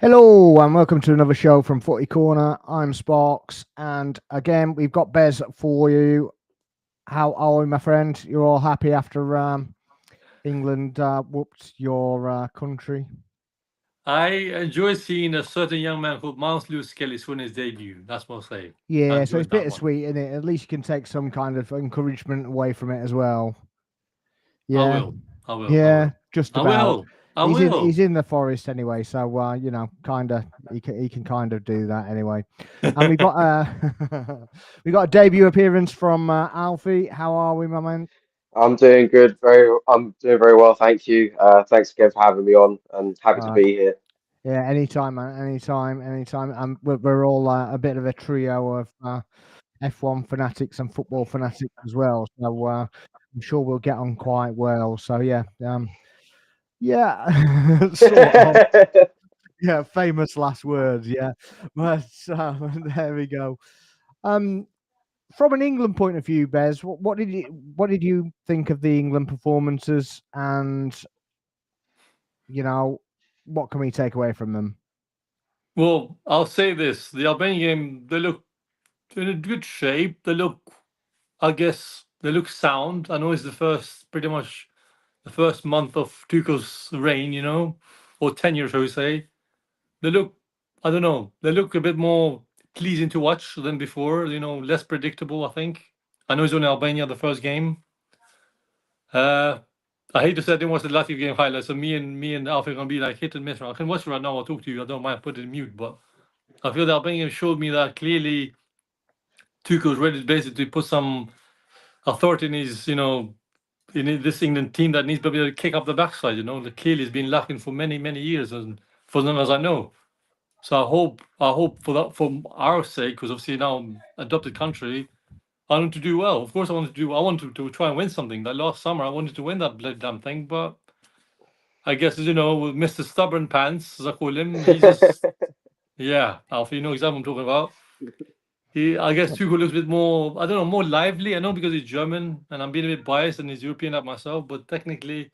Hello and welcome to another show from Footy Corner. I'm Sparks, and again we've got Bez for you. How are we, my friend? You're all happy after England whooped your country? I enjoy seeing a certain young man called Miles Lewis Kelly win his debut. That's what I'll say. I Yeah, so it's enjoyed that one. bittersweet, isn't it? At least you can take some kind of encouragement away from it as well. I Yeah, will. I will. I yeah, will. just I about. will. I He's in will. he's in the forest anyway, so kind of he can kind of do that anyway. And we got we got a debut appearance from Alfie. How are we, my man? I'm doing good. I'm doing very well, thank you. Thanks again for having me on, and happy to Uh, be here. yeah, anytime, man. Anytime. We're all a bit of a trio of F1 fanatics and football fanatics as well. So I'm sure we'll get on quite well. So yeah, sort of. Yeah, famous last words. Yeah, but there we go. Um, from an England point of view, Bez, what did you think of the England performances, and you know what can we take away from them? Well, I'll say this: the Albania game, they look in a good shape. They look, I guess, they look sound. I know it's the first, pretty much the first month of Tuchel's reign, or tenure, shall we say. They look, I don't know, they look a bit more pleasing to watch than before. Less predictable. I think. I know it's only Albania the first game. Uh, I hate to say I didn't watch the Latvia game highlights, so me and Alfie are gonna be like hit and miss. I can watch it right now. I'll talk to you. I don't mind putting it in mute, but I feel the Albania game showed me that clearly Tuchel's ready basically to put some authority in his, in this England team that needs to be able to kick up the backside. That clearly has been lacking for many many years, and for as long as I know. So I hope for that, for our sake, because obviously now adopted country, I want to do well. Of course, I want to try and win something. Like last summer, I wanted to win that bloody damn thing, but I guess with Mister Stubborn Pants, as I call him, he just yeah, Alfie, you know exactly what I'm talking about. I guess Tuchel looks a bit more, I don't know, more lively. I know because he's German, and I'm being a bit biased and he's European like myself, but technically,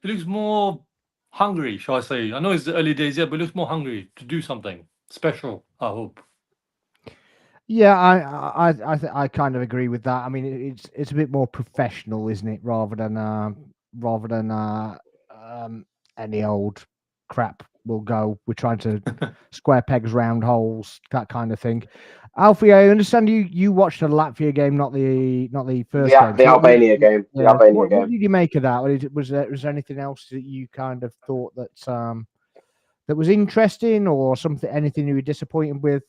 he looks more hungry, shall I say? I know it's the early days, yeah, but he looks more hungry to do something special. I hope. Yeah, I kind of agree with that. I mean, it's a bit more professional, isn't it, rather than any old crap. We'll go. We're trying to square pegs, round holes, that kind of thing. Alfie, I understand you watched the Latvia game, not the first game. The So Albania game. The yeah, Albania what game. did you make of that? Was there anything else that you kind of thought that was interesting, or something, anything you were disappointed with?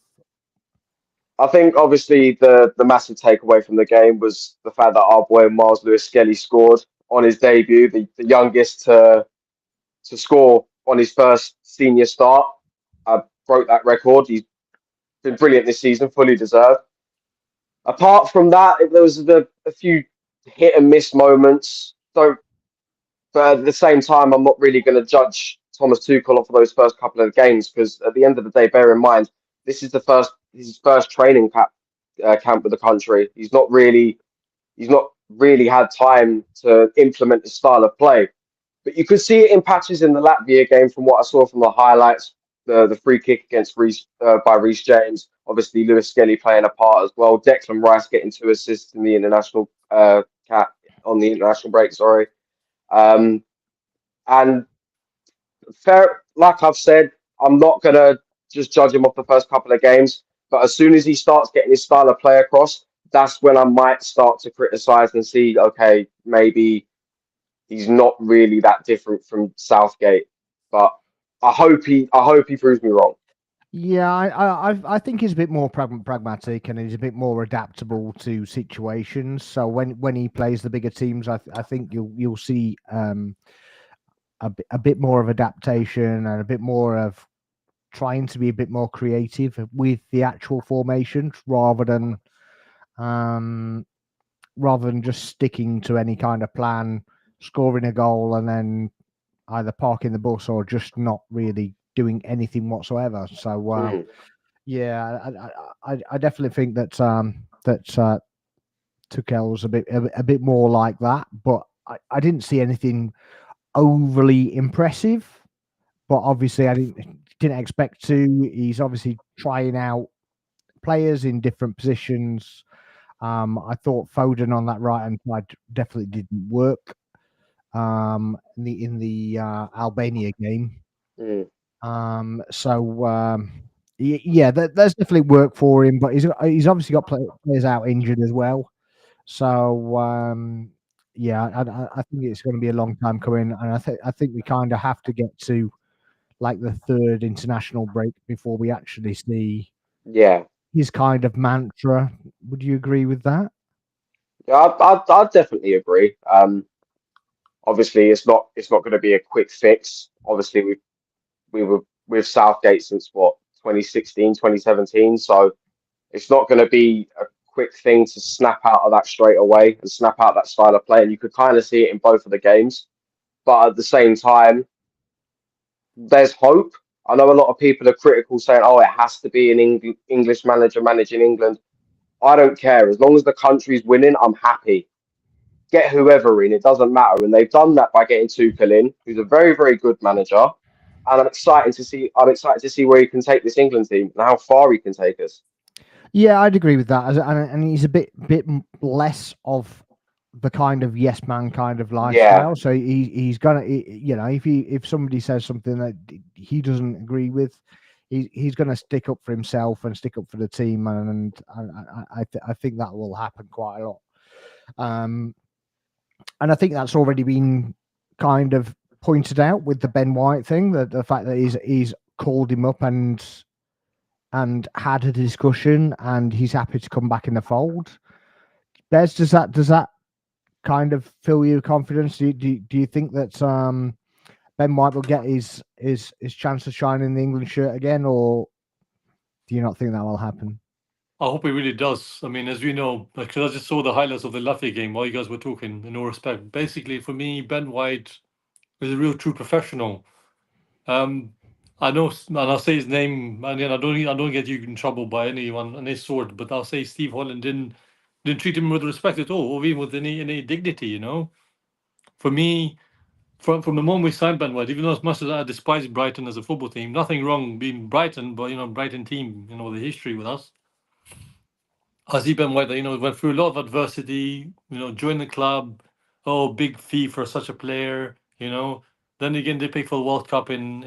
I think obviously the massive takeaway from the game was the fact that our boy Miles Lewis Skelly scored on his debut, the youngest to score on his first senior start. Broke that record. He's been brilliant this season, fully deserved. Apart from that, there was a few hit and miss moments. So, but at the same time, I'm not really going to judge Thomas Tuchel off of those first couple of games because at the end of the day, bear in mind this is the first his first training camp with the country. He's not really had time to implement his style of play. But you could see it in patches in the Latvia game from what I saw from the highlights. The free kick against Reece by Reece James, obviously Lewis Skelly playing a part as well. Declan Rice getting 2 assists in the international cap on the international break. Sorry, um, and fair, like I've said, I'm not gonna just judge him off the first couple of games. But as soon as he starts getting his style of play across, that's when I might start to criticise and see, okay, maybe he's not really that different from Southgate. But I hope he proves me wrong. Yeah, I think he's a bit more pragmatic, and he's a bit more adaptable to situations. So when he plays the bigger teams, I think you'll see a bit more of adaptation and a bit more of trying to be a bit more creative with the actual formations um rather than just sticking to any kind of plan, scoring a goal, and then either parking the bus or just not really doing anything whatsoever. So Mm. yeah, I definitely think that Tuchel's a bit more like that, but I didn't see anything overly impressive. But obviously, I didn't expect to. He's obviously trying out players in different positions. I thought Foden on that right hand side definitely didn't work in the Albania game. Yeah, there's definitely work for him, but he's obviously got players out injured as well. So yeah, I think it's going to be a long time coming, and I think we kind of have to get to like the third international break before we actually see his kind of mantra. Would you agree with that? Yeah, I'd definitely agree. Obviously, it's not going to be a quick fix. Obviously, we were with Southgate since what 2016, 2017, so it's not going to be a quick thing to snap out of that straight away and snap out that style of play. And you could kind of see it in both of the games, but at the same time, there's hope. I know a lot of people are critical, saying, "Oh, it has to be an English manager managing England." I don't care. As long as the country's winning, I'm happy. Get whoever in, it doesn't matter. And they've done that by getting Tuchel in, who's a very, very good manager. And I'm excited to see where he can take this England team and how far he can take us. Yeah, I'd agree with that. And he's a bit less of the kind of yes man kind of lifestyle. Yeah. So he's gonna, if somebody says something that he doesn't agree with, he's gonna stick up for himself and stick up for the team, and I think that will happen quite a lot. And I think that's already been kind of pointed out with the Ben White thing, that the fact that he's called him up and had a discussion, and he's happy to come back in the fold. Bez, does that kind of fill you with confidence? Do you think that Ben White will get his chance to shine in the England shirt again, or do you not think that will happen? I hope he really does. I mean, as we know, because I just saw the highlights of the Latvia game while you guys were talking, in all respect. Basically, for me, Ben White is a real true professional. I know, and I'll say his name, and then I don't get you in trouble by anyone on this sort, but I'll say Steve Holland didn't treat him with respect at all, or even with any dignity. You know, for me, from the moment we signed Ben White, even though as much as I despise Brighton as a football team, nothing wrong being Brighton, but Brighton team, the history with us. I see Ben White, went through a lot of adversity, joined the club. Oh, big fee for such a player, Then again, they picked for the World Cup in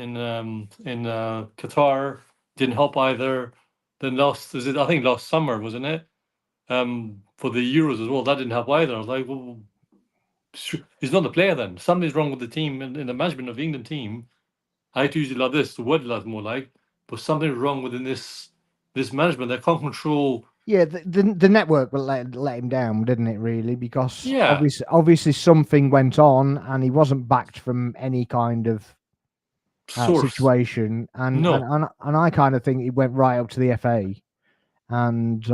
Qatar. Didn't help either. Then lost, I think last summer, wasn't it? For the Euros as well. That didn't help either. I was like, well, he's not the player then. Something's wrong with the team and in the management of the England team. I hate to use the word love more like, but something's wrong within this management. They can't control. Yeah, the network will let him down, didn't it? Really, because Yeah. obviously something went on, and he wasn't backed from any kind of situation, and I kind of think he went right up to the FA, and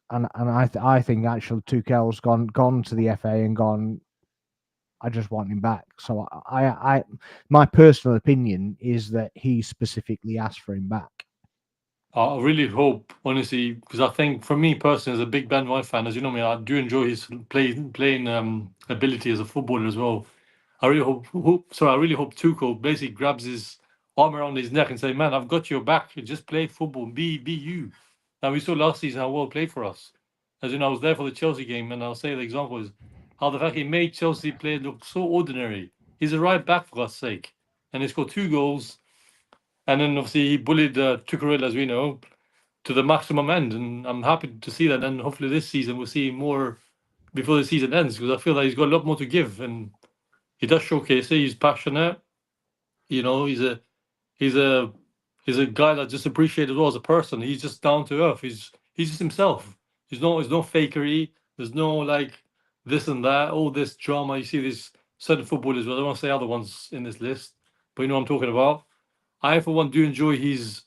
I think actually Tuchel's gone to the FA and gone, I just want him back. So I my personal opinion is that he specifically asked for him back. I really hope, honestly, because I think for me personally, as a big Ben White fan, as you know me, I do enjoy his playing ability as a footballer as well. I really hope Tuchel basically grabs his arm around his neck and say, "Man, I've got your back. You just play football, be you." And we saw last season how well played for us. As you know, I was there for the Chelsea game, and I'll say the example is how the fact he made Chelsea play look so ordinary. He's a right back, for God's sake, and he scored 2 goals. And then obviously he bullied Tuchel, as we know, to the maximum end. And I'm happy to see that. And hopefully this season we'll see more before the season ends, because I feel like he's got a lot more to give. And he does showcase it. He's passionate. He's a guy that's just appreciated well as a person. He's just down to earth. He's just himself. There's no fakery. There's no like this and that. All this drama. You see these certain footballers. Well, I don't want to say other ones in this list, but you know what I'm talking about. I, for one, do enjoy his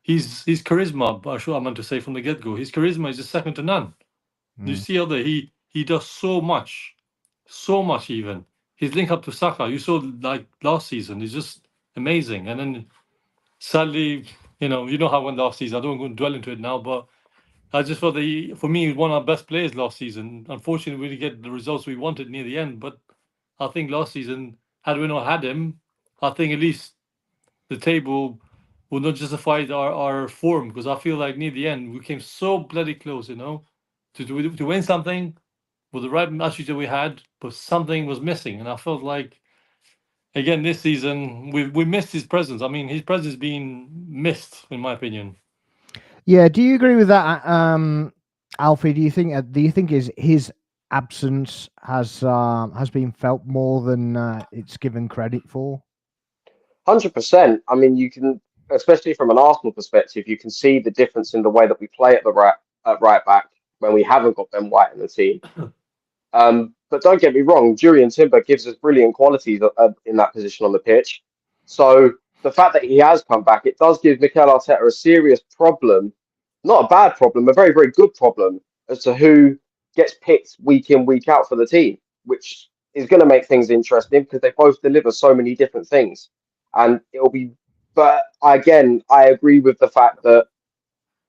charisma. But I meant to say from the get go, his charisma is just second to none. You see how he does so much even. His link up to Saka, you saw like last season, is just amazing. And then sadly, you know how it went last season. I don't want to dwell into it now, but I just thought that for me, he was one of our best players last season. Unfortunately, we didn't get the results we wanted near the end. But I think last season, had we not had him, I think at least the table would not justify our form, because I feel like near the end we came so bloody close, to win something with the right attitude that we had, but something was missing, and I felt like again this season we missed his presence. I mean, his presence is being missed, in my opinion. Yeah, do you agree with that, Alfie? Do you think his absence has been felt more than it's given credit for? 100%. I mean, you can, especially from an Arsenal perspective, you can see the difference in the way that we play at right back when we haven't got Ben White in the team. But don't get me wrong, Jurriën Timber gives us brilliant qualities in that position on the pitch. So the fact that he has come back, it does give Mikel Arteta a serious problem, not a bad problem, a very, very good problem as to who gets picked week in, week out for the team, which is going to make things interesting because they both deliver so many different things. And it'll be, but again, I agree with the fact that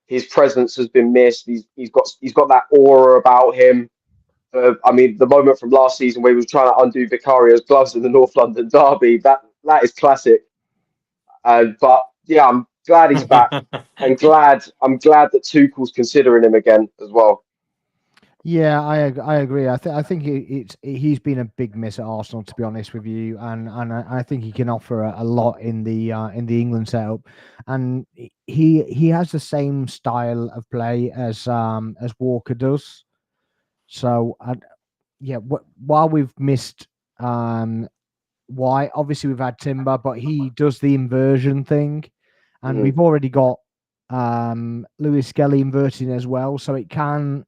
his presence has been missed. He's got that aura about him. I mean, the moment from last season where he was trying to undo Vicario's gloves in the North London derby, that is classic. But yeah, I'm glad he's back, and I'm glad that Tuchel's considering him again as well. Yeah, I agree. I think he's been a big miss at Arsenal, to be honest with you, and I think he can offer a lot in the England setup, and he has the same style of play as Walker does. So while we've missed White, obviously we've had Timber, but he does the inversion thing, and we've already got Lewis Skelly inverting as well, so it can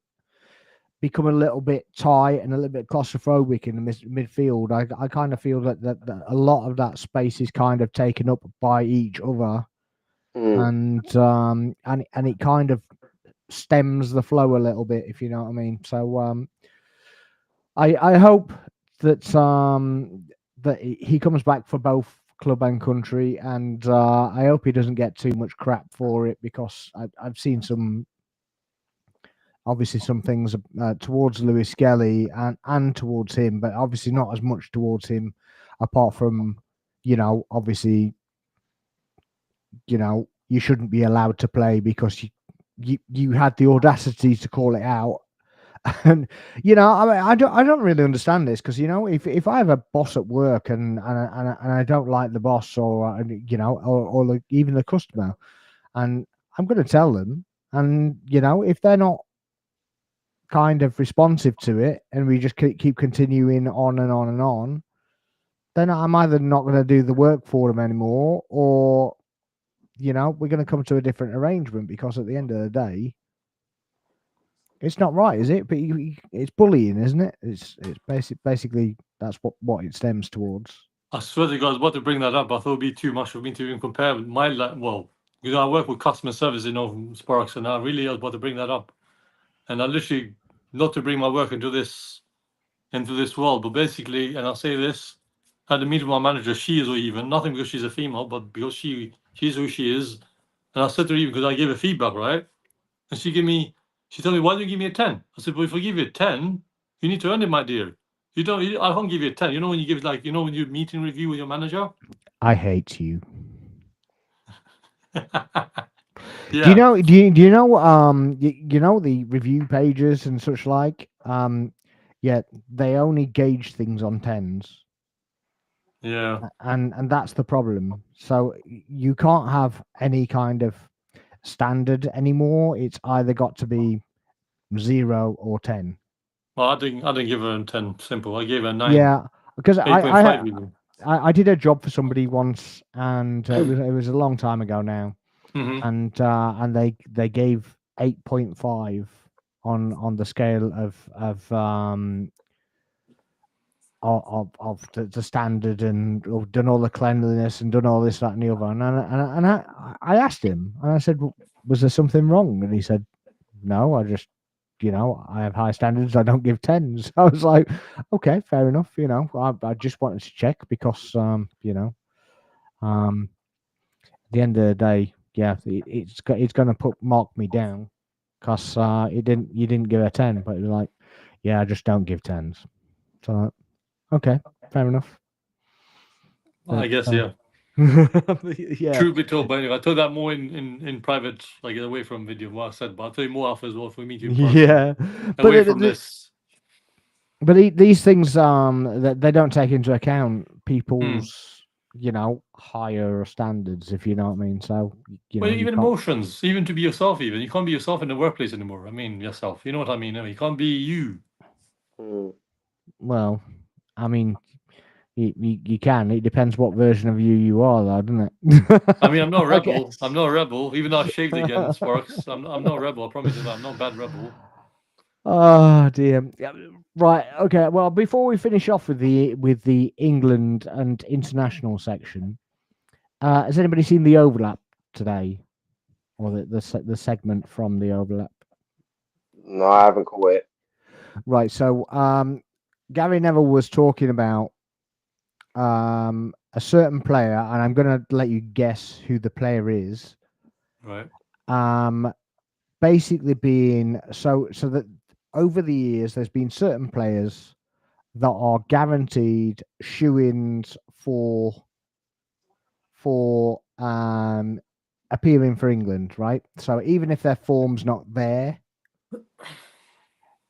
become a little bit tight and a little bit claustrophobic in the midfield. I kind of feel that a lot of that space is kind of taken up by each other, and it kind of stems the flow a little bit, if you know what I mean. So I hope that that he comes back for both club and country, and I hope he doesn't get too much crap for it, because I've seen obviously some things towards Lewis Skelly and towards him, but obviously not as much towards him, apart from, obviously, you shouldn't be allowed to play because you had the audacity to call it out. And I mean, I don't really understand this, because if I have a boss at work and I don't like the boss, or even the customer, and I'm going to tell them, and if they're not kind of responsive to it, and we just keep continuing on and on and on, then I'm either not going to do the work for them anymore, or we're going to come to a different arrangement, because at the end of the day, it's not right, is it? But it's bullying, isn't it? It's basically that's what it stems towards. I swear to God, I was about to bring that up. I thought it'd be too much for me to even compare with my I work with customer service in Sparks, and I was about to bring that up. And I literally, not to bring my work into this world, but basically, and I'll say this, I had a meeting with my manager. She is even, nothing because she's a female, but because she's who she is. And I said to her, even because I gave her feedback, right? And she told me, why don't you give me a 10? I said, well, if I give you a 10, you need to earn it, my dear. I can't give you a 10. When you give when you meet and review with your manager? I hate you. Yeah. Do you know the review pages and such like? Yeah, they only gauge things on 10s. Yeah. And that's the problem. So you can't have any kind of standard anymore. It's either got to be 0 or 10. Well, I didn't give her a 10. Simple. I gave her a 9. Yeah, because 8.5 even. I did a job for somebody once, and it was a long time ago now, and they gave 8.5 on the scale of the standard, and done all the cleanliness and done all this, that, and the other. And I asked him, and I said, was there something wrong? And he said, no, I just, I have high standards. I don't give 10s. I was like, okay, fair enough. I just wanted to check, because, at the end of the day, yeah, it's going to mark me down, because you didn't give a 10, but you're like, yeah, I just don't give 10s. So, okay, fair enough. I guess, yeah. Yeah. Truth be told, but anyway, I told that more in private, like away from video, what I said, but I'll tell you more after as well for me to Yeah. away from this. But these things that they don't take into account people's higher standards, if you know what I mean. So Well, you even can't- emotions, even to be yourself, even you can't be yourself in the workplace anymore. I mean, yourself. You know what I mean? You can't be you. well, I mean, you can. It depends what version of you are, though, doesn't it? I mean, I'm not a I rebel. guess. I'm not a rebel. Even though I shaved again, Sparks. I'm not a rebel. I promise you that. I'm not a bad rebel. Oh dear. Yeah, right. Okay. Well, before we finish off with the England and international section, has anybody seen the overlap today, or the segment from the overlap? No, I haven't caught it. Right. So, Gary Neville was talking about a certain player, and I'm going to let you guess who the player is. Right. Basically, being so that over the years, there's been certain players that are guaranteed shoe-ins for appearing for England, right? So even if their form's not there,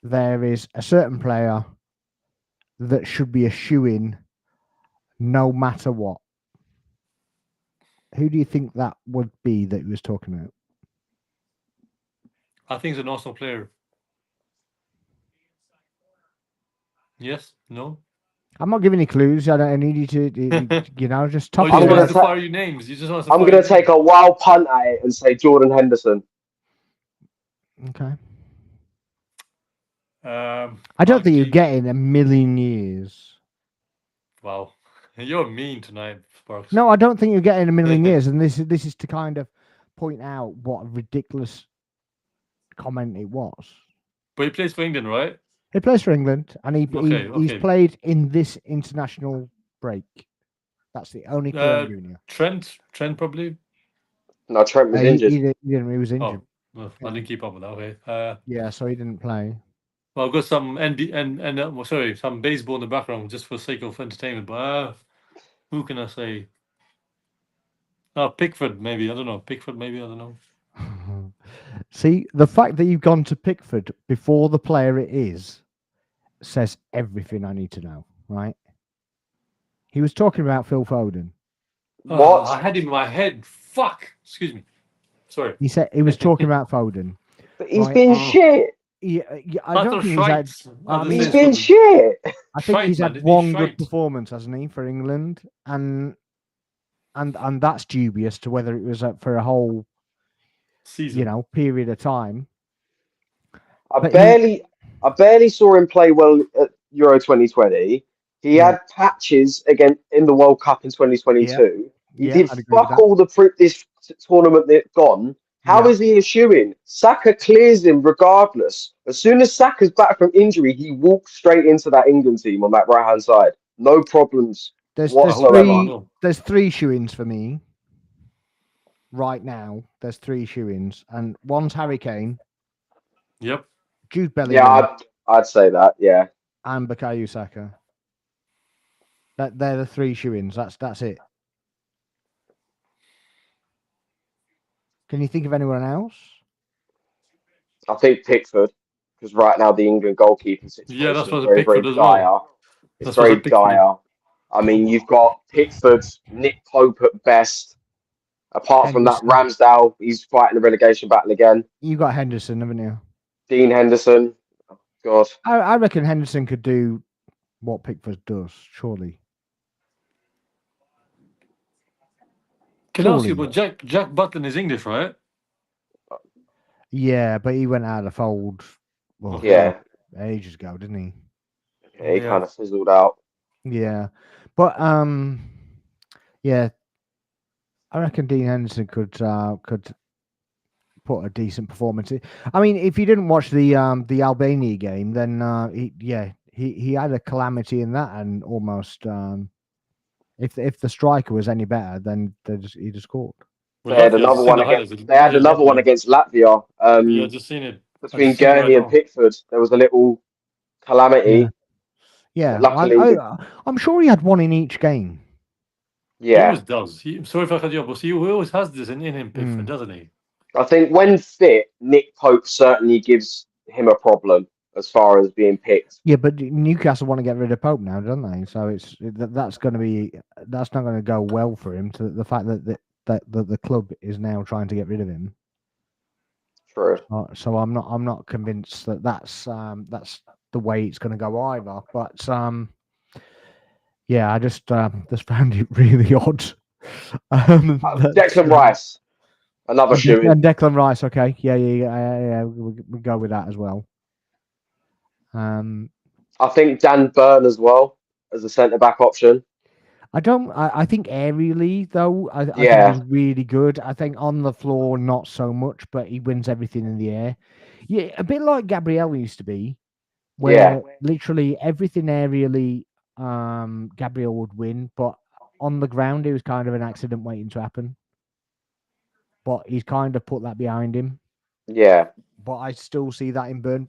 there is a certain player that should be a shoe-in no matter what. Who do you think that would be that he was talking about? I think it's an Arsenal player. Yes? No? I'm not giving you clues. I need you to, just top You I'm it. gonna just fire you names. You just I'm going to take a wild punt at it and say Jordan Henderson. Okay. I don't think you get in a million years. Wow. You're mean tonight, Sparks. No, I don't think you get in a million years. And this is to kind of point out what a ridiculous comment it was. But he plays for England, right? He plays for England, and he's played in this international break. That's the only clue I'm giving you. Trent probably. No, Trent was injured. He was injured. Oh, well, I didn't keep up with that. Okay. Yeah, so he didn't play. Well, I've got some some baseball in the background just for sake of entertainment. But who can I say? Pickford, maybe. I don't know. Pickford, maybe. I don't know. See, the fact that you've gone to Pickford before the player it is says everything I need to know, right? He was talking about Phil Foden. What? I had him in my head. Fuck. Excuse me. Sorry. He said he was talking about Foden. But he's been shit. Yeah, I don't think he's had. He's been shit. I think he's had one good performance, hasn't he, for England, and that's dubious to whether it was for a whole season, period of time. I barely saw him play well at Euro 2020. He had patches again in the World Cup in 2022. He did fuck all this tournament that gone. How is he a shoo-in? Saka clears him regardless. As soon as Saka's back from injury, he walks straight into that England team on that right-hand side. No problems whatsoever. There's three shoo-ins for me. Right now, there's three shoo-ins. And one's Harry Kane. Yep. Jude Bellingham. Yeah, I'd say that, yeah. And Bukayo Saka. They're the three shoo-ins. That's it. Can you think of anyone else? I think Pickford, because right now the England goalkeeping situation that's is very, very dire. It's very dire. I mean, you've got Pickford, Nick Pope at best. Apart from that, Ramsdale, he's fighting the relegation battle again. You got Henderson, haven't you? Dean Henderson. Oh, God. I reckon Henderson could do what Pickford does, surely. Can I ask you about Jack Butland is English, right? Yeah, but he went out of the fold ages ago, didn't he? Yeah, he kind of fizzled out. Yeah. But I reckon Dean Henderson could put a decent performance in. I mean, if you didn't watch the Albania game, then he had a calamity in that, and almost if the striker was any better, then he'd have scored. They had another one against Latvia. Yeah, just seen it between Gurney and Pickford. There was a little calamity. Yeah, luckily, I'm sure he had one in each game. He Yeah, always does. Sorry if I cut you off, but he always has this in him, Pickford, doesn't he? I think when fit, Nick Pope certainly gives him a problem as far as being picked. Yeah, but Newcastle want to get rid of Pope now, don't they? So that's not going to go well for him. To the fact that the club is now trying to get rid of him. True. So I'm not convinced that that's the way it's going to go either. But yeah, I just found it really odd. Declan Rice, another shooting. And Declan Rice, okay, yeah, we go with that as well. I think Dan Burn as well as a centre back option. I think aerially though, I think he's really good. I think on the floor not so much, but he wins everything in the air. Yeah, a bit like Gabriel used to be, where literally everything aerially, Gabriel would win, but on the ground it was kind of an accident waiting to happen. But he's kind of put that behind him. Yeah. But I still see that in Burn.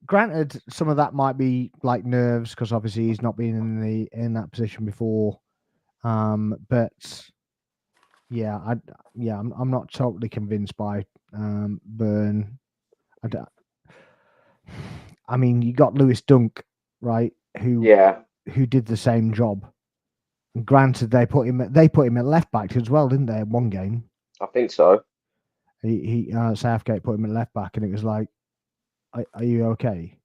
Granted, some of that might be like nerves because obviously he's not been in that position before. But yeah, I'm not totally convinced by Burn. I mean, you got Lewis Dunk, right? Who did the same job. And granted, they put him at left back as well, didn't they? In one game, I think so. He Southgate put him at left back, and it was like, "Are you okay?"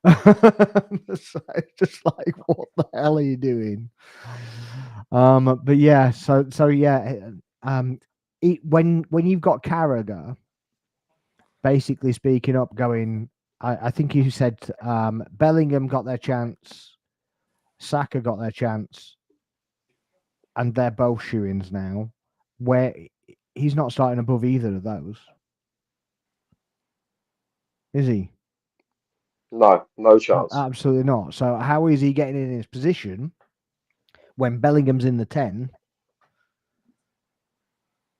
It's just like, what the hell are you doing? But yeah, so yeah, when you've got Carragher basically speaking up, going, I think you said Bellingham got their chance, Saka got their chance, and they're both shoo-ins now, where he's not starting above either of those. Is he? No chance. Absolutely not. So how is he getting in his position when Bellingham's in the 10?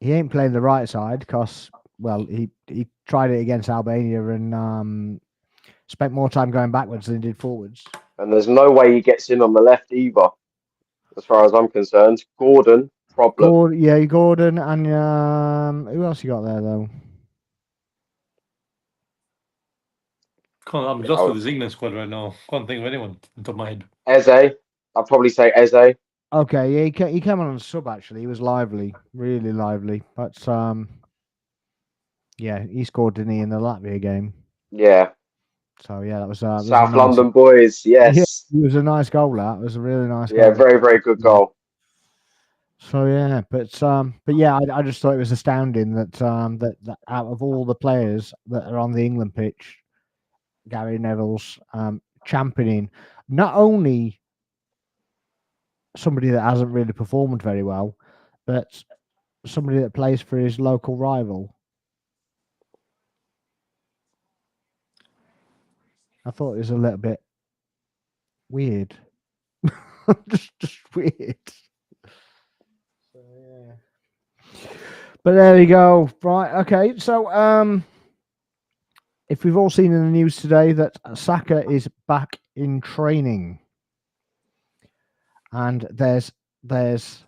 He ain't playing the right side because, well, he tried it against Albania and spent more time going backwards than he did forwards. And there's no way he gets in on the left either, as far as I'm concerned. Gordon, problem. Gordon, and who else you got there though? I'm lost with his England squad right now. Can't think of anyone on the top of my head. Eze, I'd probably say Eze. Okay, yeah, he came on sub actually. He was lively, really lively. But yeah, he scored, didn't he, in the Latvia game? Yeah. So yeah, that was South London boys. Yes, yeah, it was a nice goal. That was a really nice. Yeah, goal. very very good goal. So yeah, but yeah, I just thought it was astounding that that out of all the players that are on the England pitch, Gary Neville's championing not only somebody that hasn't really performed very well, but somebody that plays for his local rival. I thought it was a little bit weird. just weird. So yeah. But there we go. Right, okay. So if we've all seen in the news today that Saka is back in training. And there's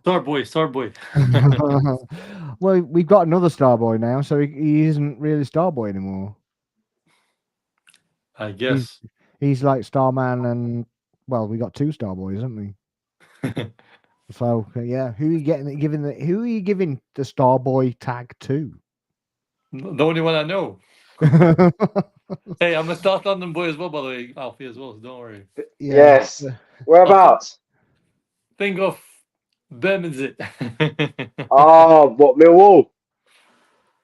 Star boy. Well, we've got another star boy now, so he isn't really star boy anymore. I guess he's like Starman, and well, we got two star boys, haven't we? So yeah, who are you giving the star boy tag to? The only one I know. Hey, I'm a South London boy as well, by the way, Alfie as well. So don't worry. Yeah. Yes. Whereabouts? Think of Birmingham. Oh, what, Millwall?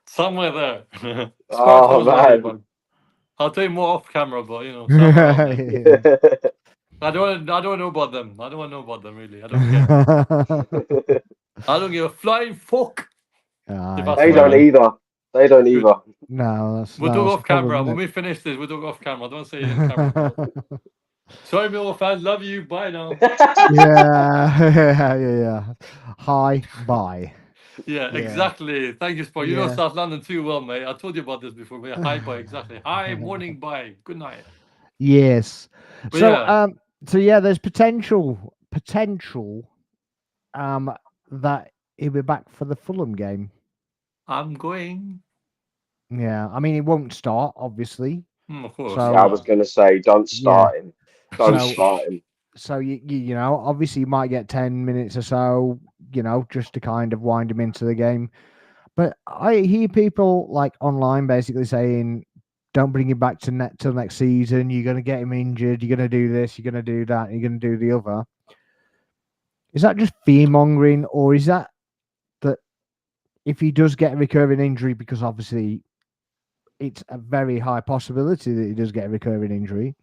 Somewhere there. Oh man. I'll tell you more off camera, but you know. I don't want to know about them. I don't want to know about them really. I don't care. I don't give a flying fuck. They don't either. No, we'll do off camera. When we finish this, we'll do off camera. Don't say it in camera. Sorry, Millwall fans. Love you. Bye now. Yeah. Hi, bye. Yeah, exactly. Thank you, Sport. You know South London too well, mate. I told you about this before. But hi, bye. Exactly. Hi, morning, bye. Good night. Yes. But so yeah, there's potential that he'll be back for the Fulham game? I'm going. Yeah, I mean, he won't start, obviously. Of course. So Yeah, I was going to say, don't yeah, start him. Don't so start him. so you know, obviously, you might get 10 minutes or so, you know, just to kind of wind him into the game. But I hear people like online basically saying, "Don't bring him back to till next season. You're going to get him injured. You're going to do this. You're going to do that. You're going to do the other." Is that just fear mongering, or is that if he does get a recurring injury, because obviously it's a very high possibility that he does get a recurring injury,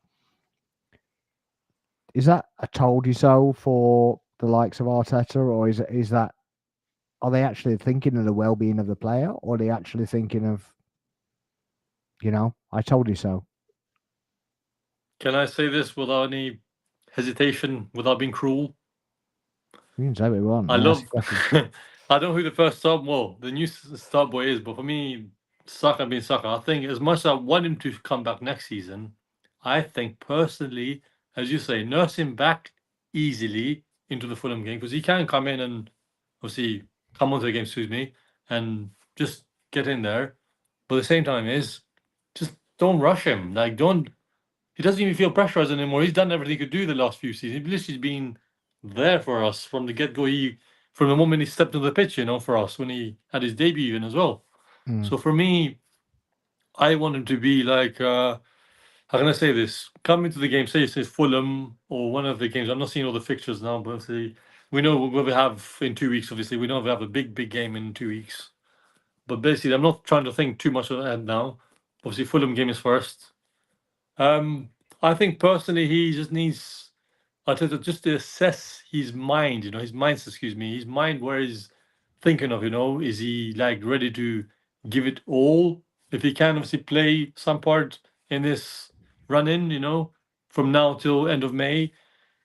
is that a told you so for the likes of Arteta, or is that are they actually thinking of the well-being of the player, or are they actually thinking of, you know, I told you so? Can I say this without any hesitation, without being cruel? You can say what you want. I Yeah, that's love. the question. I don't know who the first sub. Well, the new star boy is, but for me, Saka being Saka, I think as much as I want him to come back next season, I think personally, as you say, nurse him back easily into the Fulham game because he can come in and obviously come onto the game, excuse me, and just get in there. But at the same time, is just don't rush him. Like don't. He doesn't even feel pressurized anymore. He's done everything he could do the last few seasons. He's literally been there for us from the get go. From the moment he stepped on the pitch, for us when he had his debut even as well. Mm. So for me, I want him to be like, how can I say this? Come into the game, say it's Fulham or one of the games. I'm not seeing all the fixtures now, but obviously we know what we have in 2 weeks. Obviously, we know we have a big game in 2 weeks. But basically, I'm not trying to think too much of that now. Obviously, Fulham game is first. I think personally, he just needs just to assess his mind. His mindset. Excuse me, his mind. Where he's thinking of. Is he like ready to give it all? If he can, obviously play some part in this run in. From now till end of May,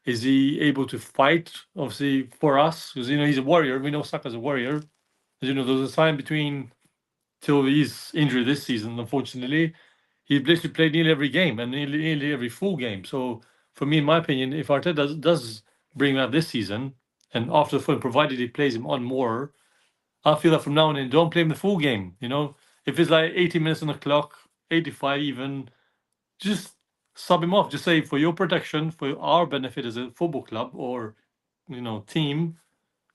is he able to fight? Obviously for us, because he's a warrior. We know Saka's a warrior. As there's a time between till his injury this season. Unfortunately, he basically played nearly every game and nearly every full game. So for me, in my opinion, if Arteta does bring him out this season and after the full, provided he plays him on more, I feel that from now on in, don't play him the full game. If it's like 80 minutes on the clock, 85 even, just sub him off. Just say for your protection, for our benefit as a football club or team,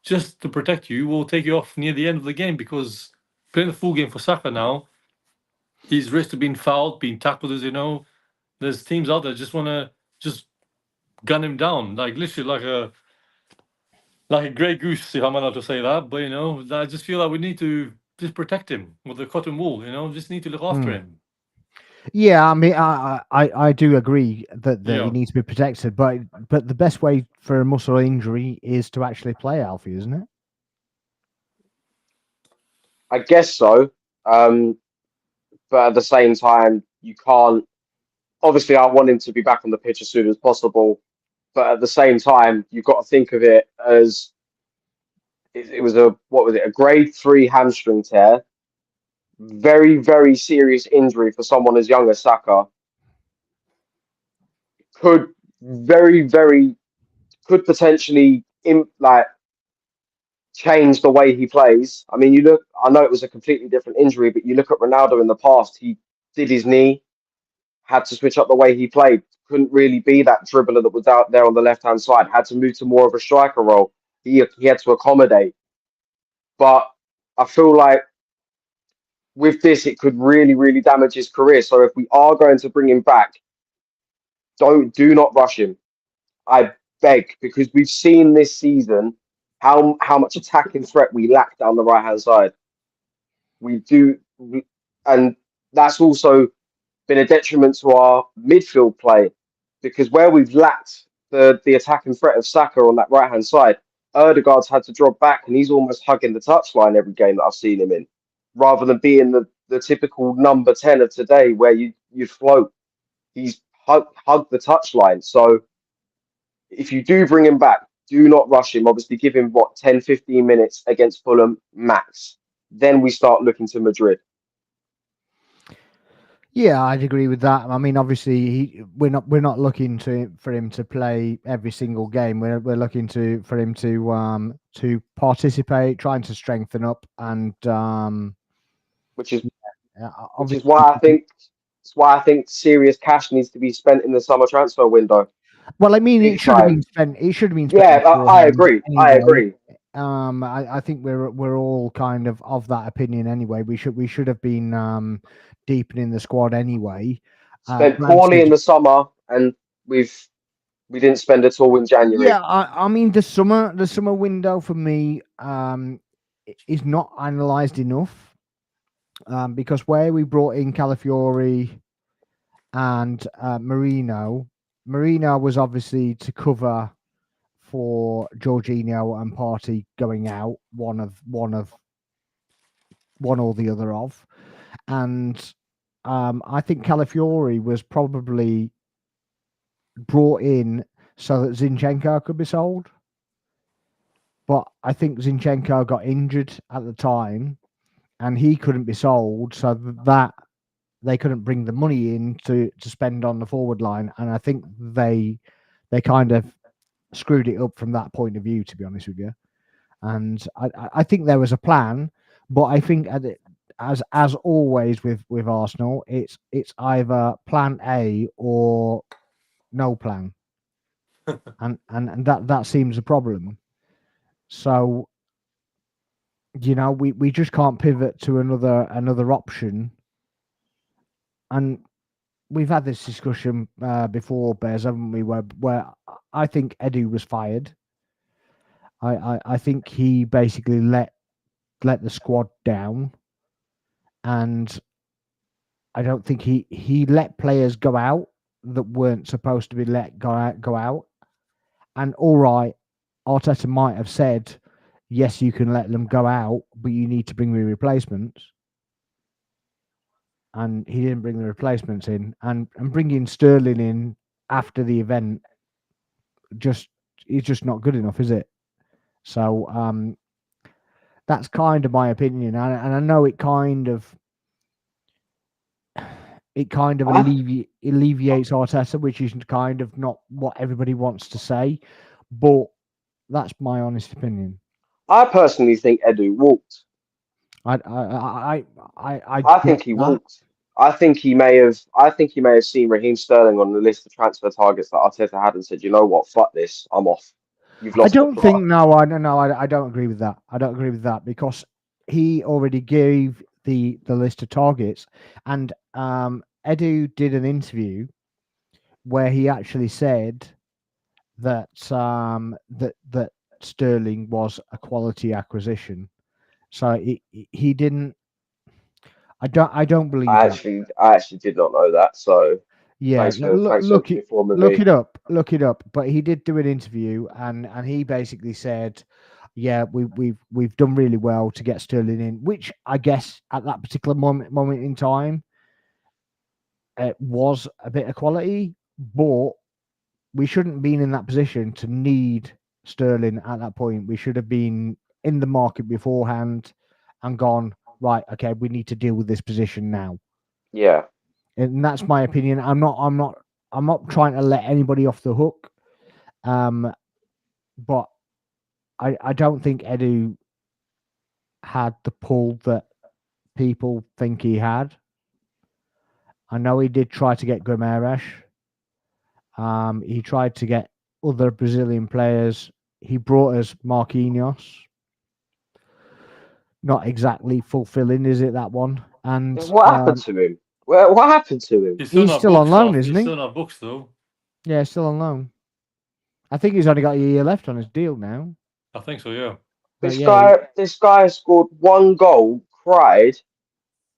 just to protect you, we'll take you off near the end of the game because playing the full game for Saka now, he's risked being fouled, being tackled, as you know. There's teams out there just want to just gun him down, like literally like a grey goose, if I'm allowed to say that. But I just feel like we need to just protect him with the cotton wool. Just need to look after him. Yeah, I mean, I do agree that he Yeah. needs to be protected, but the best way for a muscle injury is to actually play, Alfie, isn't it? I guess so. But at the same time, you can't. Obviously, I want him to be back on the pitch as soon as possible. But at the same time, you've got to think of it as it was a grade 3 hamstring tear. Very, very serious injury for someone as young as Saka. Could very, very could potentially change the way he plays. I mean, I know it was a completely different injury, but you look at Ronaldo in the past, he did his knee, had to switch up the way he played. Couldn't really be that dribbler that was out there on the left-hand side. Had to move to more of a striker role. He had to accommodate. But I feel like with this, it could really, really damage his career. So if we are going to bring him back, do not rush him. I beg, because we've seen this season how much attacking threat we lack down the right-hand side. We do, and that's also been a detriment to our midfield play because where we've lacked the attacking threat of Saka on that right hand side, Erdegaard's had to drop back and he's almost hugging the touchline every game that I've seen him in, rather than being the typical number 10 of today where you float. He's hugged the touchline. So if you do bring him back, do not rush him. Obviously, give him 10, 15 minutes against Fulham max. Then we start looking to Madrid. Yeah, I'd agree with that. I mean, obviously, we're not looking for him to play every single game. We're looking for him to participate, trying to strengthen up, and which is obviously, why I think serious cash needs to be spent in the summer transfer window. well, I mean, Big it should have time. been spent. It should have been spent Yeah, I beforehand agree. I anyway. agree. I think we're all kind of that opinion anyway. We should have been deepening the squad anyway. Spent poorly Granted, in the summer, and we didn't spend at all in January. yeah, I mean the summer window for me is not analysed enough because where we brought in Calafiori and Marino was obviously to cover for Jorginho and Partey going out, one or the other of, and I think Calafiori was probably brought in so that Zinchenko could be sold. But I think Zinchenko got injured at the time and he couldn't be sold, so that they couldn't bring the money in to spend on the forward line. And I think they kind of screwed it up from that point of view, to be honest with you. And I think there was a plan, but I think as always with Arsenal, it's either plan A or no plan. and that seems a problem. So, we just can't pivot to another option. And we've had this discussion before, Bears, haven't we? Where I think Edu was fired. I think he basically let the squad down, and I don't think he let players go out that weren't supposed to be let go out. And all right, Arteta might have said, yes, you can let them go out, but you need to bring me replacements. And he didn't bring the replacements in. And bringing Sterling in after the event is just not good enough, is it? So that's kind of my opinion. And I know it kind of alleviates Arteta, which is kind of not what everybody wants to say, but that's my honest opinion. I personally think Edu walked. I think he walked. I think he may have seen Raheem Sterling on the list of transfer targets that Arteta had and said, "You know what? Fuck this. I'm off. You've lost." I don't think. No, I don't agree with that. I don't agree with that because he already gave the list of targets, and Edu did an interview where he actually said that that Sterling was a quality acquisition. So he didn't. I don't believe. I actually did not know that. So yeah, look it up. Look it up. But he did do an interview, and he basically said, "Yeah, we've done really well to get Sterling in," which I guess at that particular moment in time, it was a bit of quality, but we shouldn't have been in that position to need Sterling at that point. We should have been in the market beforehand and gone, right, okay, we need to deal with this position now. Yeah. And that's my opinion. I'm not trying to let anybody off the hook. But I don't think Edu had the pull that people think he had. I know he did try to get Guimaraes. He tried to get other Brazilian players. He brought us Marquinhos. Not exactly fulfilling, is it, that one? And what happened to him? Well, what happened to him? He's still on loan, isn't he? He's still on books, though. Yeah, still on loan. I think he's only got a year left on his deal now. I think so, yeah. This guy scored one goal, cried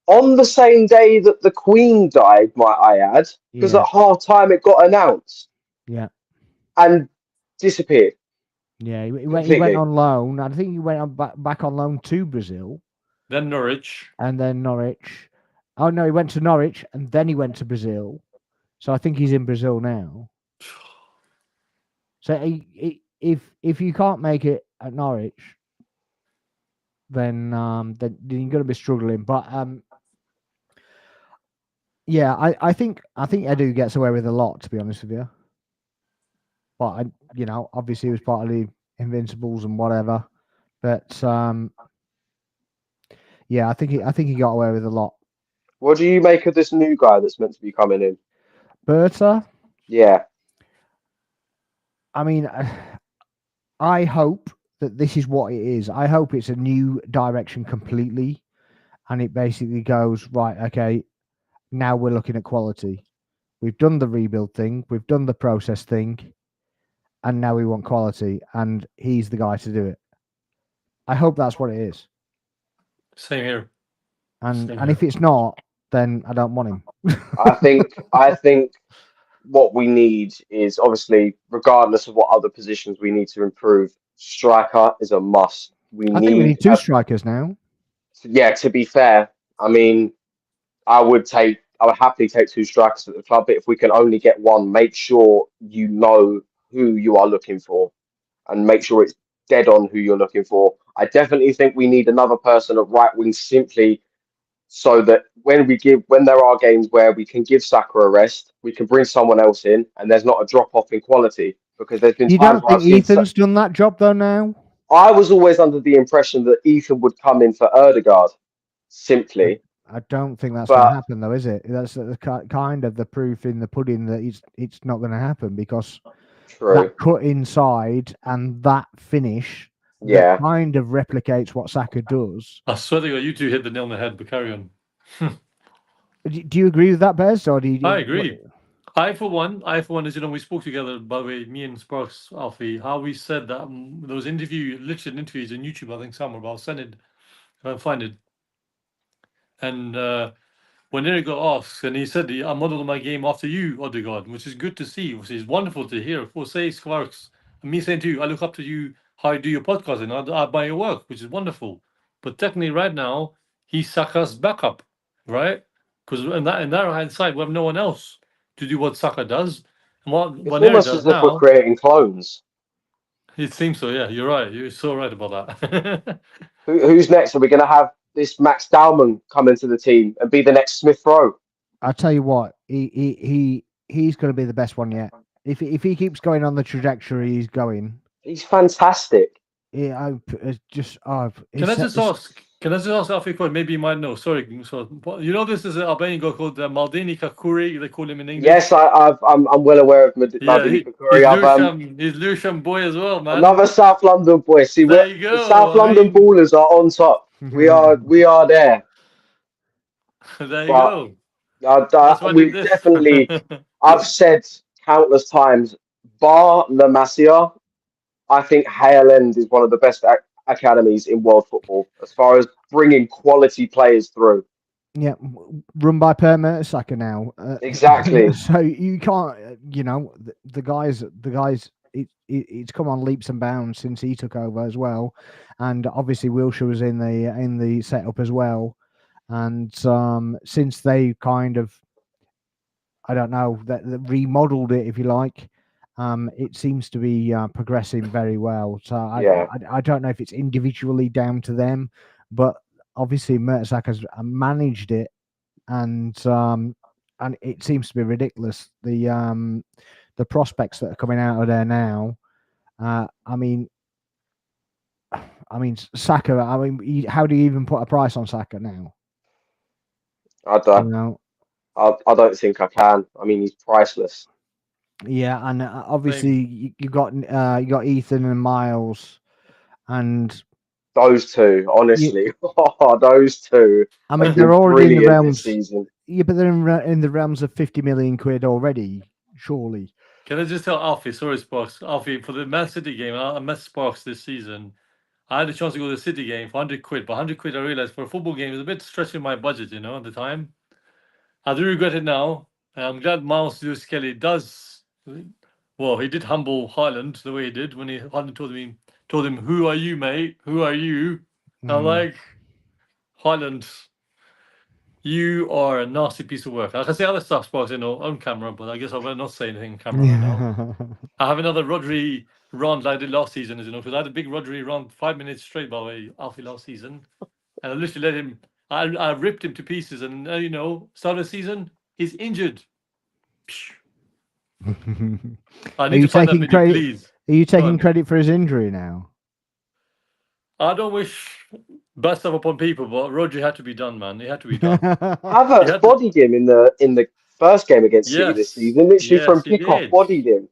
on the same day that the Queen died, might I add, because at half time it got announced. Yeah. And disappeared. Yeah, he went on loan. I think he went on back on loan to Brazil. Then Norwich. And then Norwich. Oh, no, he went to Norwich and then he went to Brazil. So I think he's in Brazil now. So if you can't make it at Norwich, then you're going to be struggling. But Yeah, I think Edu gets away with a lot, to be honest with you. But obviously he was part of the Invincibles and whatever. But yeah, I think he got away with a lot. What do you make of this new guy that's meant to be coming in? Berta, Yeah, I mean, I hope that this is what it is. I hope it's a new direction completely, and it basically goes right. Okay, now we're looking at quality. We've done the rebuild thing, we've done the process thing, and now we want quality, and he's the guy to do it. I hope that's what it is. Same here. And Same and here. if it's not, then I don't want him. I think what we need is obviously, regardless of what other positions we need to improve, striker is a must. I think we need two strikers now. Yeah, to be fair, I mean, I would happily take two strikers at the club, but if we can only get one, make sure you know who you are looking for and make sure it's dead on who you're looking for. I definitely think we need another person at right wing simply so that when there are games where we can give Saka a rest, we can bring someone else in and there's not a drop off in quality because there's been You times don't where think I've seen. Ethan's done that job though now? I was always under the impression that Ethan would come in for Erdegaard simply, I don't think that's going to but happen though, is it? That's kind of the proof in the pudding that it's not going to happen because true. that cut inside and that finish Yeah. that kind of replicates what Saka does. I swear to God, you two hit the nail on the head, but carry on. Do you agree with that, Bez? Or do you? I agree. I for one, as you know, we spoke together, by the way, me and Sparks, Alfie, how we said that those literally interviews on YouTube, I think somewhere, but I'll send it if I find it. And when Eric got asked, and he said, I modeled my game after you, Odegaard, which is good to see, which is wonderful to hear. For say Sparks, and me saying to you, I look up to you, how you do your podcast, and I buy your work, which is wonderful. But technically, right now, he's Saka's backup, right? Because in that hand side, we have no one else to do what Saka does. And what It's Waneri almost does as if we're now, creating clones. it seems so. Yeah, you're right. You're so right about that. Who's next? Are we going to have this Max Dowman come into the team and be the next Smith Rowe? I'll tell you what, he's going to be the best one yet. If he keeps going on the trajectory he's going, he's fantastic. Yeah, Can I just ask Alfie a question? Maybe you might know. Sorry, so you know this is an Albanian guy called Maldini Kakuri. They call him in English. Yes, I'm well aware of Maldini Kakuri. He's Lewisham boy as well, man. Another South London boy. See, the South London ballers are on top. We are there. There you go. We definitely. I've said countless times, bar La Masia, I think Hale End is one of the best academies in world football as far as bringing quality players through. Yeah, run by Per Mertesacker now. Exactly. So you can't, the guys. It's come on leaps and bounds since he took over as well, and obviously Wilshere was in the setup as well, and since they kind of, I don't know, that remodeled it, if you like. It seems to be progressing very well. So I don't know if it's individually down to them, but obviously Mertesacker's managed it, and it seems to be ridiculous. The prospects that are coming out of there now. I mean, Saka. How do you even put a price on Saka now? I don't. I don't think I can. I mean, he's priceless. Yeah, and obviously you got Ethan and Miles, and those two, honestly, those two. I mean, they're already in the realms. Yeah, but they're in the realms of 50 million quid already, surely. Can I just tell Alfie? Sorry, Sparks. Alfie, for the Man City game, I met Sparks this season. I had a chance to go to the City game for 100 quid, but 100 quid I realized for a football game is a bit stretching my budget, at the time. I do regret it now. I'm glad Miles Lewis Kelly does. Well, he did humble Haaland the way he did when Haaland told him, "Who are you, mate? Who are you?" I'm like, Haaland, you are a nasty piece of work. I can say other stuff, Sparks, on camera, but I guess I better not say anything on camera right now. I have another Rodri rant like I did last season, because I had a big Rodri rant 5 minutes straight, by the way, Alfie, last season. And I literally let him, I ripped him to pieces. And, start of the season, He's injured. I Are need you to find that taking video, credit? please. Are you Go taking on. credit for his injury now? I don't wish bad stuff upon people, but Rodri had to be done, man. It had to be done. He Havertz had to. bodied him in the first game against City this Yes, season. Literally yes, from he kickoff, did. bodied him.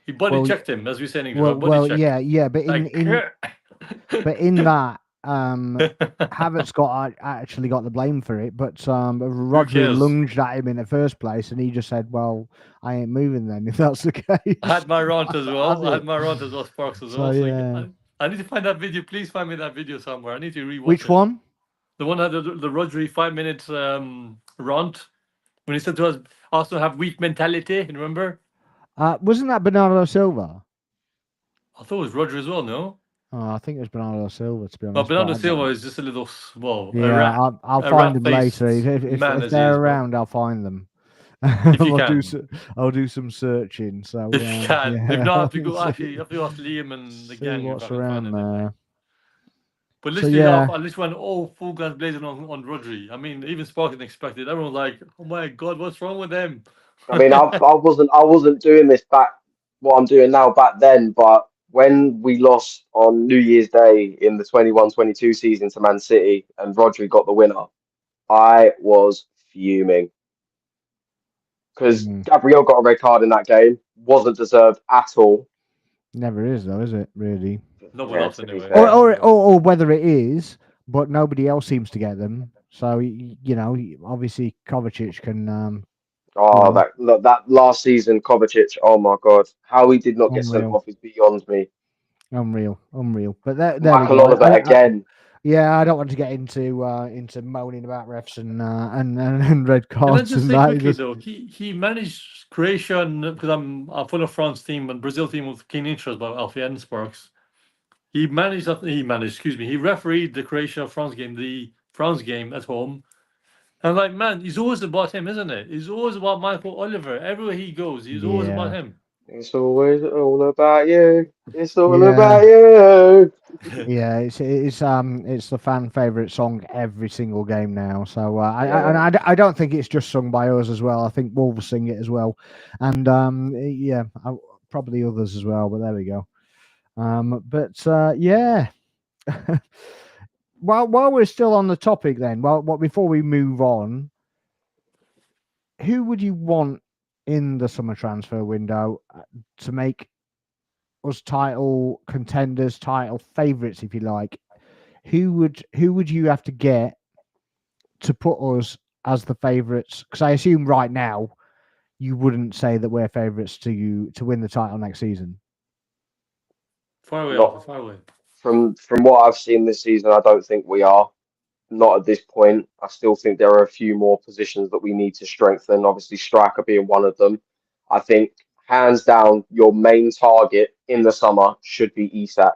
He body Well, checked him, as we say in English. Body well, check. yeah, but Like, in that, Havertz actually got the blame for it, but Rodri cares? lunged at him in the first place, and he just said, "Well, I ain't moving then, if that's the case." I had my rant as well. Has I had it? my rant as well, Sparks as So well. So yeah, I need to find that video. Please find me that video somewhere. I need to rewatch which it. one? The one that the Rodri 5 minute rant when he said to us, also have weak mentality. You remember? Wasn't that Bernardo Silva? I thought it was Rodri as well. No, Oh, I think it was Bernardo Silva, to be but honest. Bernardo I Silva don't- is just a little a Yeah, rat. I'll A find them rat-faced later. man If as he they're is, bro. around, I'll find them. If you I'll can. I'll do some searching. So If you can. yeah, If not, I have to I'll go. Actually, you have to ask Liam and the see gang if what's I can find around it. there. But So literally, yeah, I literally went all full guns blazing on Rodri. I mean, even Spark didn't expect it. Everyone was like, "Oh my god, what's wrong with them?" I mean, I wasn't doing this back what I'm doing now back then, but when we lost on New Year's Day in the 21-22 season to Man City and Rodri got the winner, I was fuming because mm, Gabriel got a red card in that game, wasn't deserved at all. never is though, is it? Really? No one Yeah, else to be anyway. fair. Or whether it is, but nobody else seems to get them. So you know, obviously Kovacic can. Oh, Yeah. that last season, Kovacic. Oh my God, how he did not get sent Unreal, off is beyond me. unreal. But there we Michael go. Oliver again. Yeah, I don't want to get into moaning about refs and red Can I cards just and say that. quickly though, he managed Croatia because I'm a full of France team and Brazil team with keen interest by Alfie and Sparks. He managed. Excuse me. He refereed the Croatia France game, the France game at home. And like, man, he's always about him, isn't it? He's always about Michael Oliver. Everywhere he goes, he's always about Yeah, him. It's always all about you. It's all yeah, about you. yeah. It's the fan favorite song every single game now. So Yeah. I don't think it's just sung by us as well. I think Wolves sing it as well, and yeah, probably others as well. But there we go. But yeah. While we're still on the topic, then, before we move on, who would you want in the summer transfer window to make us title contenders, title favourites, if you like? Who would you have to get to put us as the favourites? Because I assume right now you wouldn't say that we're favourites to win the title next season. Far away, Alfie, Not far away. from what I've seen this season, I don't think we are. Not at this point. I still think there are a few more positions that we need to strengthen. Obviously, striker being one of them. I think hands down, your main target in the summer should be Isak.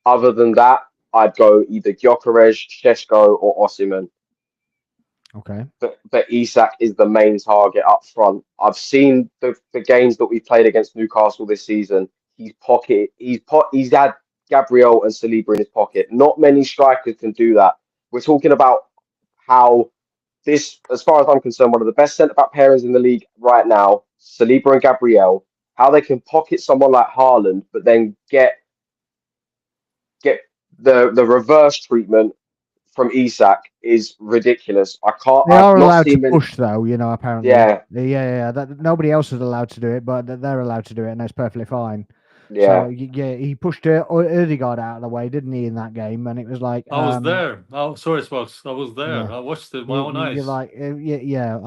Other than that, I'd go either Gyökeres, Šeško, or Osimhen. Okay. But Isak is the main target up front. I've seen the games that we've played against Newcastle this season. He's had Gabriel and Saliba in his pocket. Not many strikers can do that. We're talking about how this, as far as I'm concerned, one of the best centre back pairings in the league right now, Saliba and Gabriel. How they can pocket someone like Haaland, but then get the reverse treatment from Isak is ridiculous. They I've are not allowed to seen many. push, though. You know, apparently. Yeah, Yeah. Nobody else is allowed to do it, but they're allowed to do it, and that's perfectly fine. yeah. So yeah, he pushed Ødegaard out of the way, didn't he, in that game? And it was like, I was there. Oh, sorry, Sparks. I was there. yeah, I watched it with my own eyes. you're like, yeah.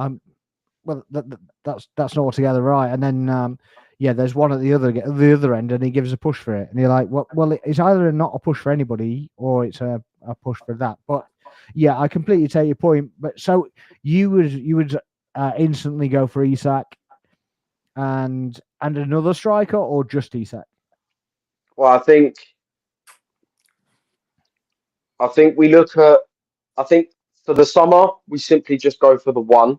Well, that's not altogether right. And then, yeah, there's one at the other end, and he gives a push for it, and you're like, well, it's either not a push for anybody or it's a push for that. But yeah, I completely take your point. But so you would instantly go for Isak and another striker, or just Isak? Well, I think we look at. I think for the summer we simply just go for the one.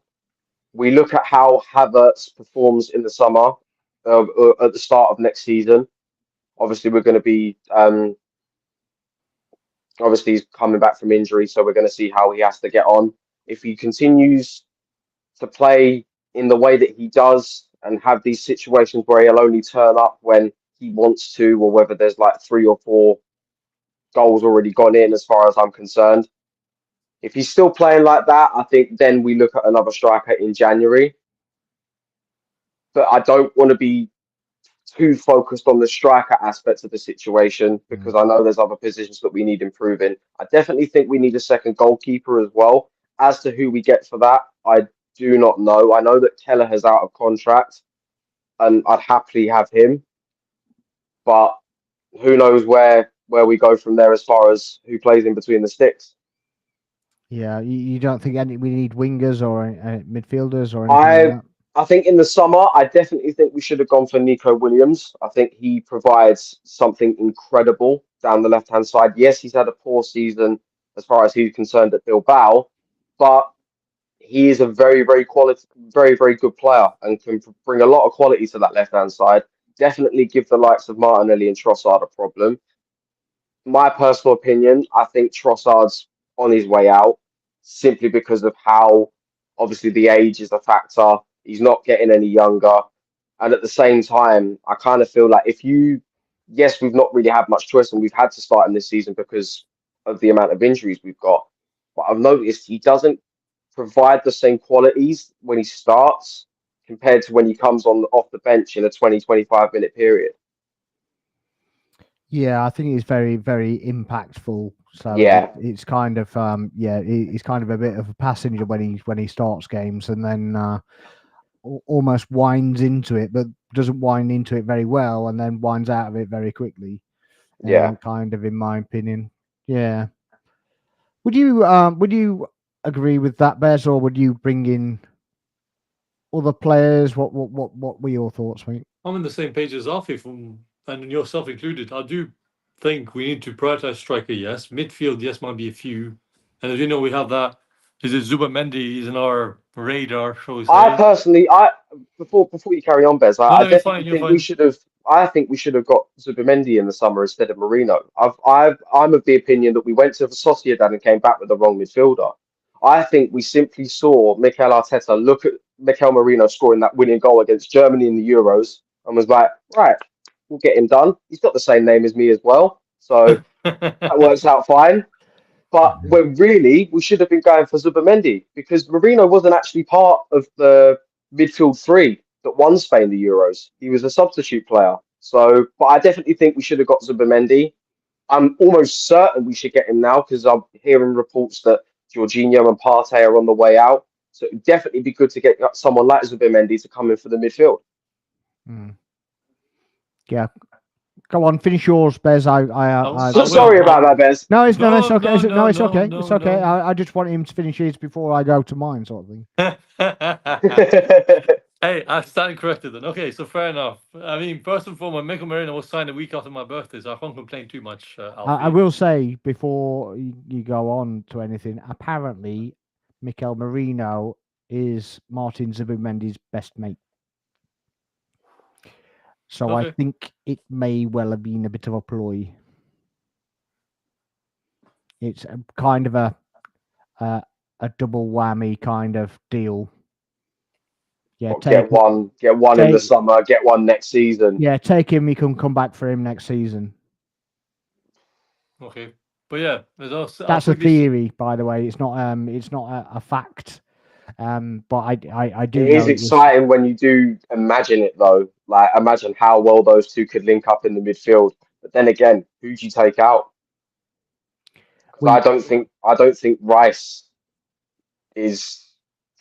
We look at how Havertz performs in the summer, at the start of next season. Obviously, we're going to be. Obviously, he's coming back from injury, so we're going to see how he has to get on. If he continues to play in the way that he does and have these situations where he'll only turn up when he wants to, or whether there's like 3 or 4 goals already gone in, as far as I'm concerned. If he's still playing like that, I think then we look at another striker in January. But I don't want to be too focused on the striker aspects of the situation because I know there's other positions that we need improving. I definitely think we need a second goalkeeper as well. As to who we get for that, I do not know. I know that Keller is out of contract and I'd happily have him. But who knows where we go from there as far as who plays in between the sticks. Yeah, you don't think we need wingers or midfielders or anything like that? I think in the summer, I definitely think we should have gone for Nico Williams. I think he provides something incredible down the left-hand side. Yes, he's had a poor season as far as he's concerned at Bilbao, but he is a very, very very good player and can bring a lot of quality to that left-hand side. Definitely give the likes of Martinelli and Trossard a problem. My personal opinion, I think Trossard's on his way out simply because of how obviously the age is a factor. He's not getting any younger. And at the same time, I kind of feel like yes, we've not really had much choice and we've had to start him this season because of the amount of injuries we've got. But I've noticed he doesn't provide the same qualities when he starts compared to when he comes off the bench in a 20-25 minute period. Yeah, I think he's very, very impactful. So yeah, it's kind of he's kind of a bit of a passenger when he starts games, and then almost winds into it, but doesn't wind into it very well, and then winds out of it very quickly. Yeah, kind of, in my opinion. Yeah. Would you agree with that, Bez, or would you bring in other players? What were your thoughts, mate? I'm on the same page as Alfie, and yourself included. I do think we need to prioritize striker, yes. Midfield, yes, might be a few. And as you know, we have that. Is it Zubamendi is in our radar, shall we say? I personally, before you carry on, Bez, I definitely think we should have. I think we should have got Zubamendi in the summer instead of Marino. I'm of the opinion that we went to Sociedad and came back with the wrong midfielder. I think we simply saw Mikel Arteta look at Mikel Marino scoring that winning goal against Germany in the Euros and was like, right, we'll get him done. He's got the same name as me as well, so that works out fine. But we should have been going for Zubamendi because Marino wasn't actually part of the midfield 3 that won Spain the Euros. He was a substitute player. So, but I definitely think we should have got Zubamendi. I'm almost certain we should get him now because I'm hearing reports that Jorginho and Partey are on the way out. So it would definitely be good to get someone like Zubamendi to come in for the midfield. Yeah. Go on, finish yours, Bez. Sorry about that, Bez. No, it's okay. It's okay. It's okay. I just want him to finish his before I go to mine, sort of thing. Hey, I stand corrected then. Okay, so fair enough. I mean, first and foremost, Mikel Marino was signed a week after my birthday, so I can't complain too much. I will say, before you go on to anything, apparently Mikel Marino is Martin Zubimendi's best mate. So okay. I think it may well have been a bit of a ploy. It's a kind of a double whammy kind of deal. Yeah, get one in the summer, get one next season. Yeah, take him. You can come back for him next season. Okay, but yeah, that's a theory, by the way. It's not a fact. But I do. It is exciting when you do imagine it, though. Like, imagine how well those two could link up in the midfield. But then again, who do you take out? I don't think Rice is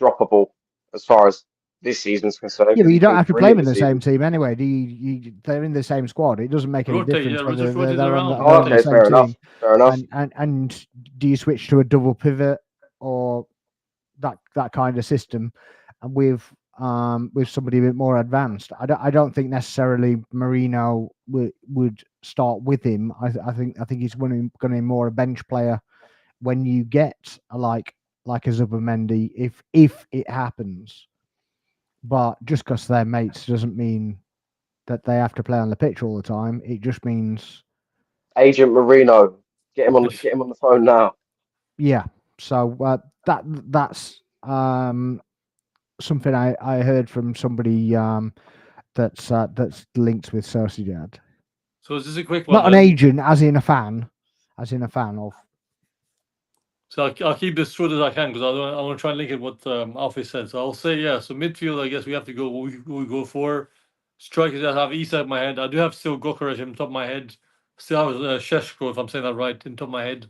droppable as far as this season's concerned. Yeah, but you don't have to play them in the same team anyway. They're in the same squad. It doesn't make any difference whether they're on the same team. Fair enough. And do you switch to a double pivot or that kind of system, and with somebody a bit more advanced? I don't think necessarily Marino would start with him. I think he's going to be more a bench player when you get like a Zubamendi if it happens. But just because they're mates doesn't mean that they have to play on the pitch all the time. It just means Agent Marino, get him on the phone now. Yeah. So that's something I heard from somebody that's linked with Sociedad. So is this a quick one? Not an then? agent, as in a fan of. So I'll keep this short as I can because I want to try and link it what Alfie said. So I'll say So midfield, I guess we have to go. We go for strikers. I have Isak in my head. I do have still Gokaresh on top of my head. Still have Sheshko, if I'm saying that right, in top of my head.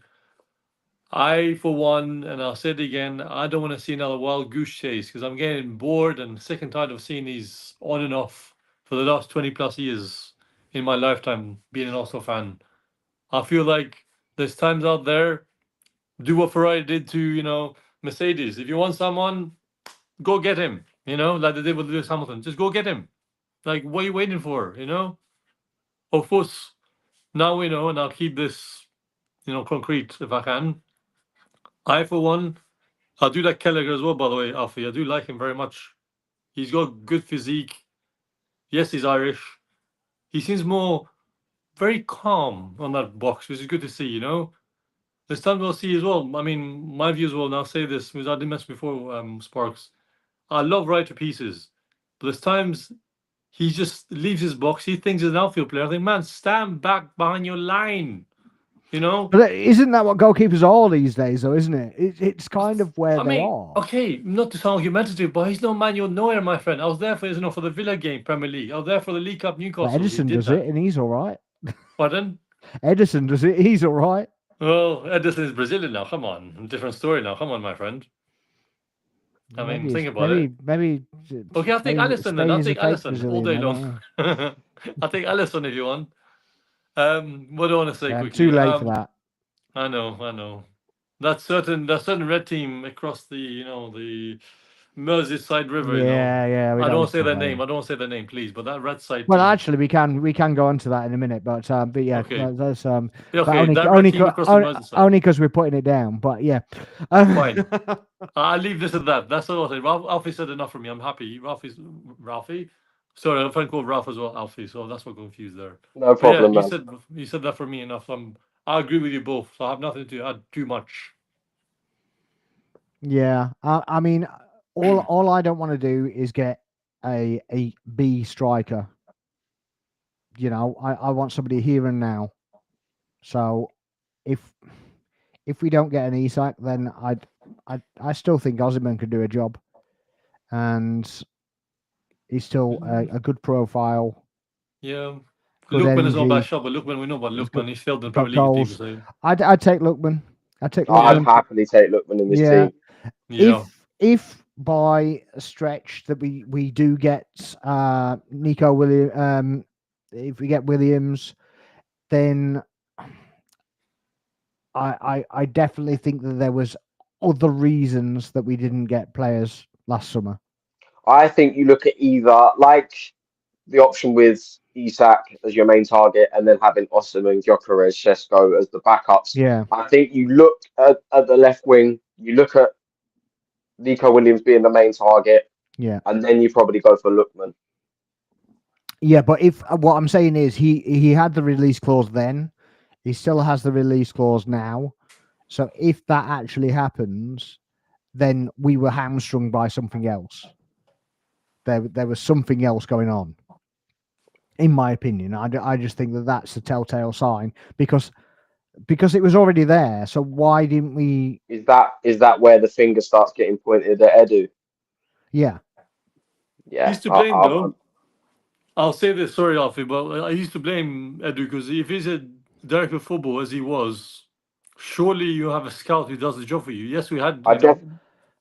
I, for one, and I'll say it again, I don't want to see another wild goose chase because I'm getting bored and sick and tired of seeing these on and off for the last 20 plus years in my lifetime being an Arsenal fan. I feel like there's times out there, do what Ferrari did to, Mercedes. If you want someone, go get him, like they did with Lewis Hamilton. Just go get him. Like, what are you waiting for, Of course, now we know, and I'll keep this, concrete if I can. I, for one, I do like Kelleher as well, by the way, Alfie. I do like him very much. He's got good physique. Yes, he's Irish. He seems very calm on that box, which is good to see, There's times we'll see as well. I mean, my view as well, and I'll say this, because I didn't mention before, Sparks. I love Wright to pieces. But there's times he just leaves his box. He thinks he's an outfield player. I think, man, stand back behind your line. But isn't that what goalkeepers are all these days, though, isn't it? It's kind of where they are. Okay, not to sound argumentative, but he's no Manuel Neuer, my friend. I was there for the Villa game, Premier League. I was there for the League Cup Newcastle. But Edison does it, and he's all right. Pardon? Edison does it, he's all right. Well, Edison is Brazilian now. Come on, different story now. Come on, my friend. I mean, think about it. Maybe. Okay, I'll take Alisson then. I'll take Alisson all day long. Yeah. I'll take Alisson if you want. What do I want to say quickly? Too late for that. I know. That certain red team across the the Merseyside River. Yeah. I don't want to say their name. I don't want to say their name, please. But that red side. Well, team, actually, we can go on to that in a minute. But yeah, Okay. that's only because we're putting it down. But yeah, fine. I'll leave this at that. That's all I'll say. Alfie said enough for me. I'm happy. Ralphie. Sorry, a friend called Ralph as well, Alfie. So that's what confused there. No problem, yeah, man. you said that for me enough. I agree with you both. So I have nothing to add too much. Yeah, I mean, all I don't want to do is get a B striker. I want somebody here and now. So if we don't get an Isak, then I still think Osimhen could do a job, and he's still a good profile. Yeah. Lookman is not bad shot, but Lookman, we know about Lookman. He's failed in the Premier League team. So. I'd take Lookman. I'd happily take Lookman in this team. Yeah. If by a stretch that we do get Nico Williams, if we get Williams, then I definitely think that there was other reasons that we didn't get players last summer. I think you look at either like the option with Isak as your main target and then having Osimhen, Gyökeres, Šeško as the backups. Yeah. I think you look at the left wing, you look at Nico Williams being the main target. Yeah. And then you probably go for Lookman. Yeah, but if what I'm saying is he had the release clause then, he still has the release clause now. So if that actually happens, then we were hamstrung by something else. There was something else going on, in my opinion. I just think that that's a telltale sign because it was already there. So why didn't we? Is that where the finger starts getting pointed at Edu? Yeah. Yeah. He's to blame though. I'll say this, sorry, Alfie, but I used to blame Edu because if he's a director of football as he was, surely you have a scout who does the job for you. Yes, we had.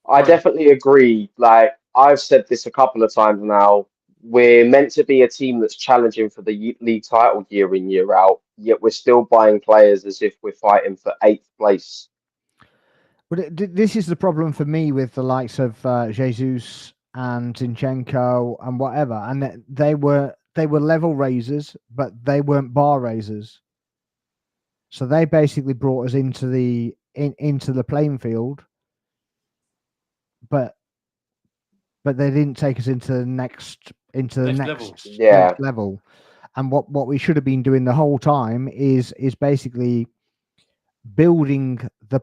I definitely agree. Like I've said this a couple of times now. We're meant to be a team that's challenging for the league title year in, year out, yet we're still buying players as if we're fighting for 8th place. But this is the problem for me with the likes of Jesus and Zinchenko and whatever, and they were level raisers, but they weren't bar raisers. So they basically brought us into the playing field, but they didn't take us into the next level. And what we should have been doing the whole time is basically building the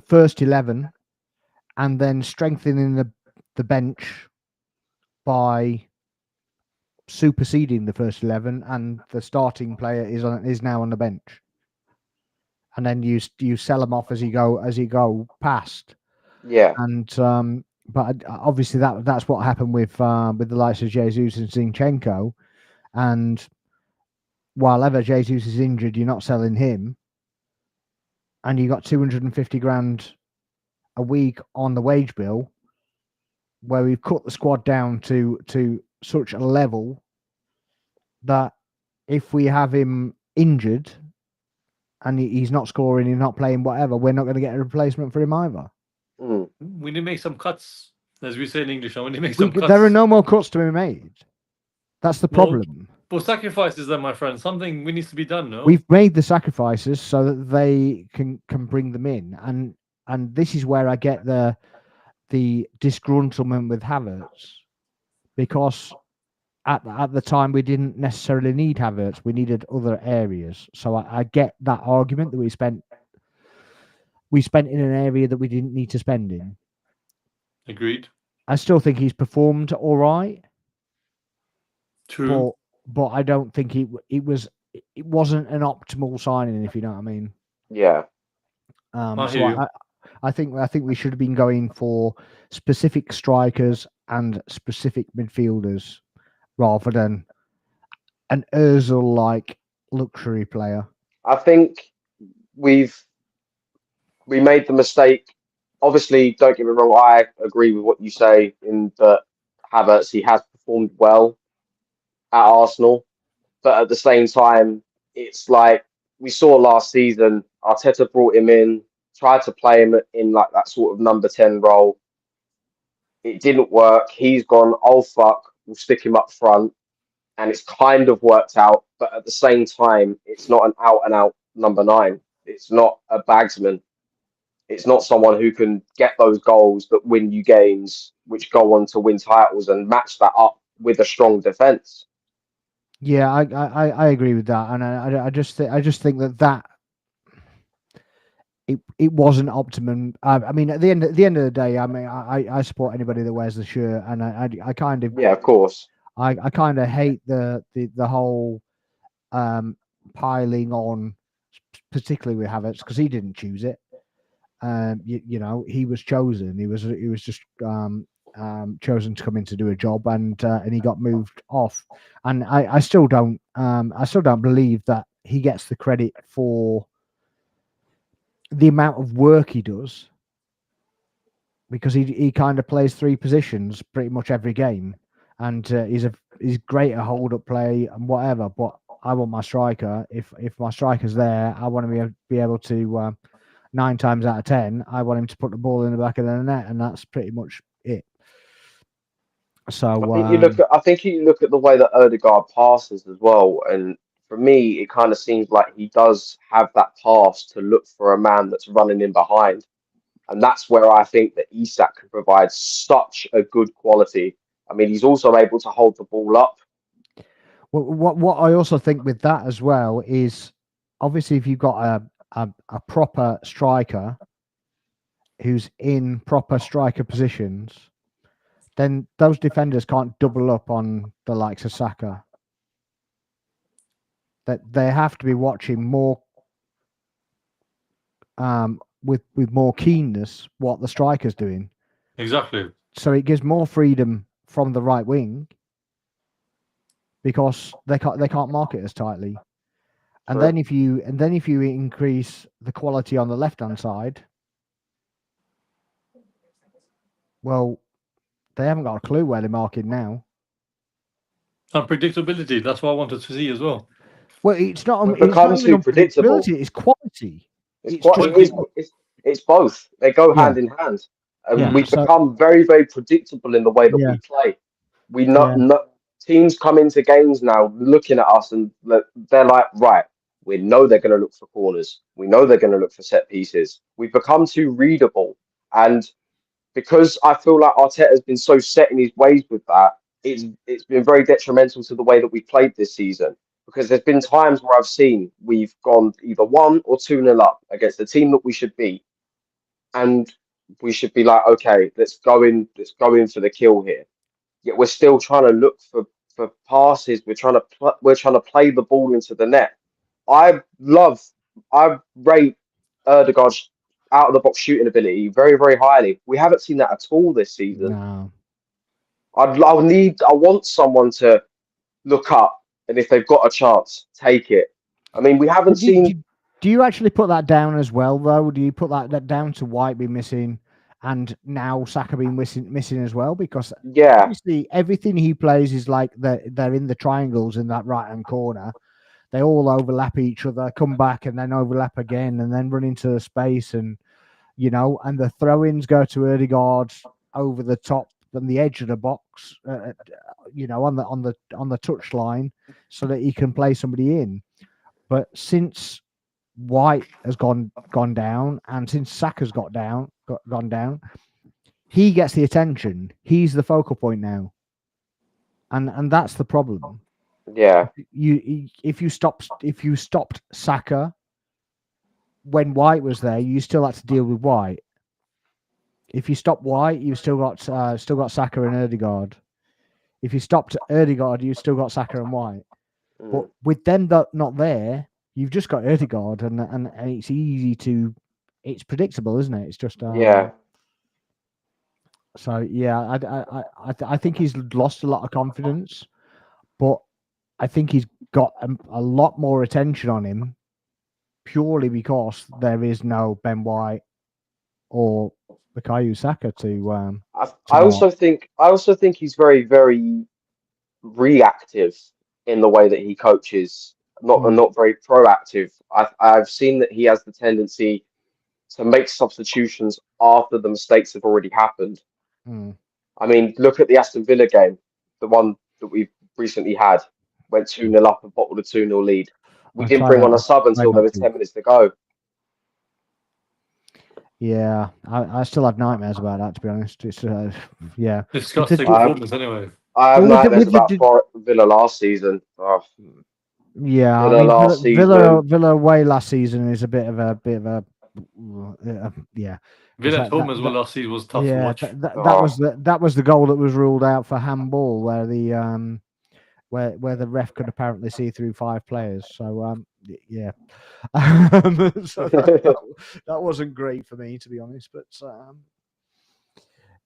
first 11 and then strengthening the bench by superseding the first 11, and the starting player is now on the bench, and then you sell them off as you go past. Yeah. And but obviously that's what happened with the likes of Jesus and Zinchenko, and while ever Jesus is injured, you're not selling him, and you got 250 grand a week on the wage bill, where we've cut the squad down to such a level that if we have him injured and he's not scoring, he's not playing, whatever, we're not going to get a replacement for him either. Mm. We need to make some cuts, as we say in English. I want to make some cuts. There are no more cuts to be made. That's the problem. Well, sacrifices, then, my friend. Something needs to be done. No, we've made the sacrifices so that they can bring them in, and this is where I get the disgruntlement with Havertz, because at the time we didn't necessarily need Havertz, we needed other areas. So I get that argument that we spent in an area that we didn't need to spend in. Agreed. I still think he's performed all right. True. But I don't think it wasn't an optimal signing, if you know what I mean. Yeah. I think we should have been going for specific strikers and specific midfielders rather than an Özil-like luxury player. I think we made the mistake. Obviously, don't get me wrong, I agree with what you say in that Havertz, he has performed well at Arsenal. But at the same time, it's like we saw last season, Arteta brought him in, tried to play him in like that sort of number 10 role. It didn't work. He's gone, oh, fuck, we'll stick him up front. And it's kind of worked out. But at the same time, it's not an out-and-out number 9. It's not a bagsman. It's not someone who can get those goals that win you games, which go on to win titles, and match that up with a strong defence. Yeah, I agree with that, and I just think that it wasn't optimum. I mean, at the end of the day, I mean, I support anybody that wears the shirt, and I kind of, yeah, of course, I kind of hate the whole piling on, particularly with Havertz, because he didn't choose it. You know, he was chosen. He was just chosen to come in to do a job, and he got moved off. And I still don't believe that he gets the credit for the amount of work he does, because he kind of plays 3 positions pretty much every game, and he's great at hold up play and whatever. But I want my striker. If my striker's there, I want to be able to 9 times out of 10, I want him to put the ball in the back of the net, and that's pretty much it. So I think you look at the way that Odegaard passes as well, and for me, it kind of seems like he does have that pass to look for a man that's running in behind, and that's where I think that Isak can provide such a good quality. I mean, he's also able to hold the ball up. What I also think with that as well is, obviously, if you've got a proper striker who's in proper striker positions, then those defenders can't double up on the likes of Saka. That they have to be watching more with more keenness what the striker's doing. Exactly. So it gives more freedom from the right wing, because they can't mark it as tightly. And then if you increase the quality on the left hand side, well, they haven't got a clue where they're marking now. Unpredictability. That's what I wanted to see as well. Well, it's not even unpredictability. It's quality. It's both. They go hand in hand. And we've become very, very predictable in the way that we play. We teams come into games now looking at us, and they're like, right, we know they're going to look for corners. We know they're going to look for set pieces. We've become too readable. And because I feel like Arteta has been so set in his ways with that, it's been very detrimental to the way that we've played this season. Because there's been times where I've seen we've gone either 1 or 2-0 up against the team that we should beat. And we should be like, okay, let's go in for the kill here. Yet we're still trying to look for passes. We're trying to play the ball into the net. I rate Erdegaard's out of the box shooting ability very, very highly. We haven't seen that at all this season. No. I want someone to look up, and if they've got a chance, take it. I mean, we haven't seen. Do you actually put that down as well, though? Do you put that down to White being missing and now Saka being missing as well? Because obviously everything he plays is like they're in the triangles in that right-hand corner. They all overlap each other, come back and then overlap again and then run into the space. And, and the throw-ins go to Erdegaard over the top and the edge of the box, on the touch line so that he can play somebody in. But since White has gone down, and since Saka's gone down, he gets the attention. He's the focal point now, and that's the problem. Yeah. If you stopped Saka when White was there, you still had to deal with White. If you stopped White, you've still got Saka and Erdegaard. If you stopped Erdegaard, you've still got Saka and White. But with them not there, you've just got Erdegaard, and it's easy to, it's predictable, isn't it? It's just yeah. So yeah, I think he's lost a lot of confidence, but I think he's got a lot more attention on him purely because there is no Ben White or Bukayo Saka to. I also think he's very, very reactive in the way that he coaches, not very proactive. I've seen that he has the tendency to make substitutions after the mistakes have already happened. I mean, look at the Aston Villa game, the one that we've recently had, went 2-0 up and bottled a 2-0 lead. We didn't bring on a sub until there was 10 minutes to go. Yeah, I still have nightmares about that, to be honest. It's yeah, disgusting performance anyway. I have nightmares about Villa last season. Oh. Yeah, Villa away last season is a bit of a yeah. Villa at home as well last season was tough to watch. That was the goal that was ruled out for handball, where the where the ref could apparently see through 5 players. So yeah, so that wasn't great for me, to be honest. But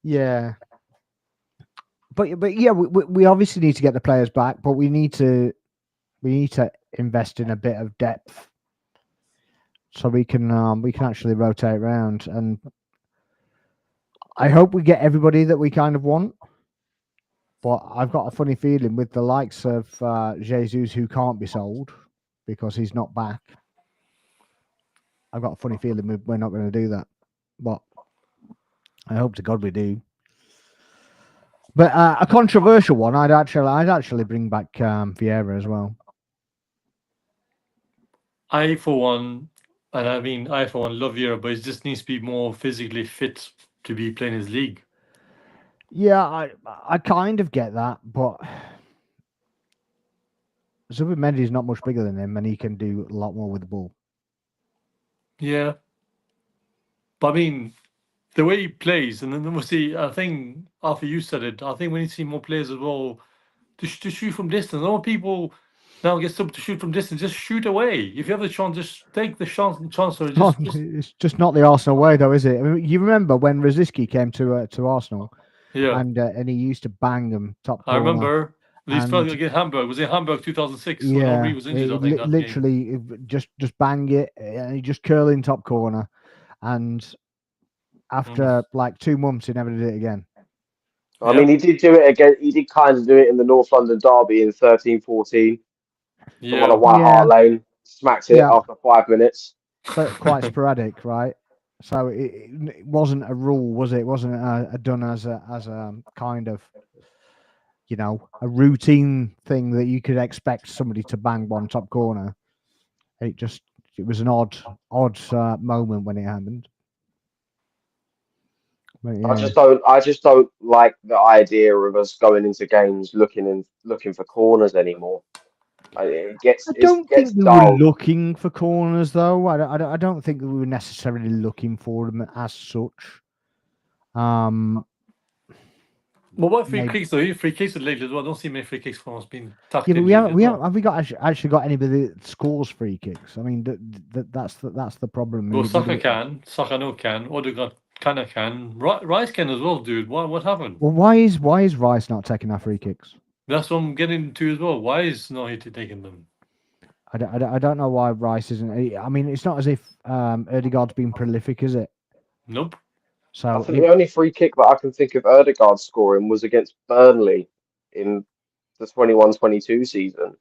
yeah, but yeah, we obviously need to get the players back, but we need to invest in a bit of depth so we can actually rotate around. And I hope we get everybody that we kind of want. But I've got a funny feeling with the likes of Jesus, who can't be sold because he's not back. I've got a funny feeling we're not going to do that. But I hope to God we do. But a controversial one, I'd actually bring back Vieira as well. I for one love Vieira, but he just needs to be more physically fit to be playing his league. Yeah, I kind of get that, but Zubimendi not much bigger than him, and he can do a lot more with the ball. Yeah, but I mean, the way he plays, and then we'll see. I think after you said it, I think we need to see more players as well to shoot from distance. A lot of people now get to shoot from distance. Just shoot away. If you have the chance, just take the chance. It's just not the Arsenal way, though, is it? I mean, you remember when Rosicky came to Arsenal? Yeah, and he used to bang them top corner. I remember. These first against Hamburg was in Hamburg 2006 when Henry was injured. I think literally just bang it, and he just curl in top corner. And after like 2 months, he never did it again. I mean, he did do it again. He did kind of do it in the North London derby in 13-14. The one at White Hart Lane, smacked it after 5 minutes. But quite sporadic, right? So it wasn't a rule, was it? It wasn't done as a kind of, a routine thing that you could expect somebody to bang one top corner. It was an odd moment when it happened. But, yeah. I just don't like the idea of us going into games looking for corners anymore. I don't think we were looking for corners, though. I don't think that we were necessarily looking for them as such. Well, what free Maybe- kicks though? Free kicks lately as well. I don't see many free kicks from us being tucked Yeah, but in. we haven't. as well. Have we got actually got anybody that scores free kicks? I mean, that's the problem. Well, We Saka don't- can, Saka no can, Odegaard kinda can, Rice can as well, dude. What happened? Well, why is Rice not taking our free kicks? That's what I'm getting to as well. Why is not he taking them? I don't know why Rice isn't. I mean, it's not as if Erdegaard's been prolific, is it? Nope. So I think the only free kick that I can think of Erdegaard scoring was against Burnley in the 21-22 season,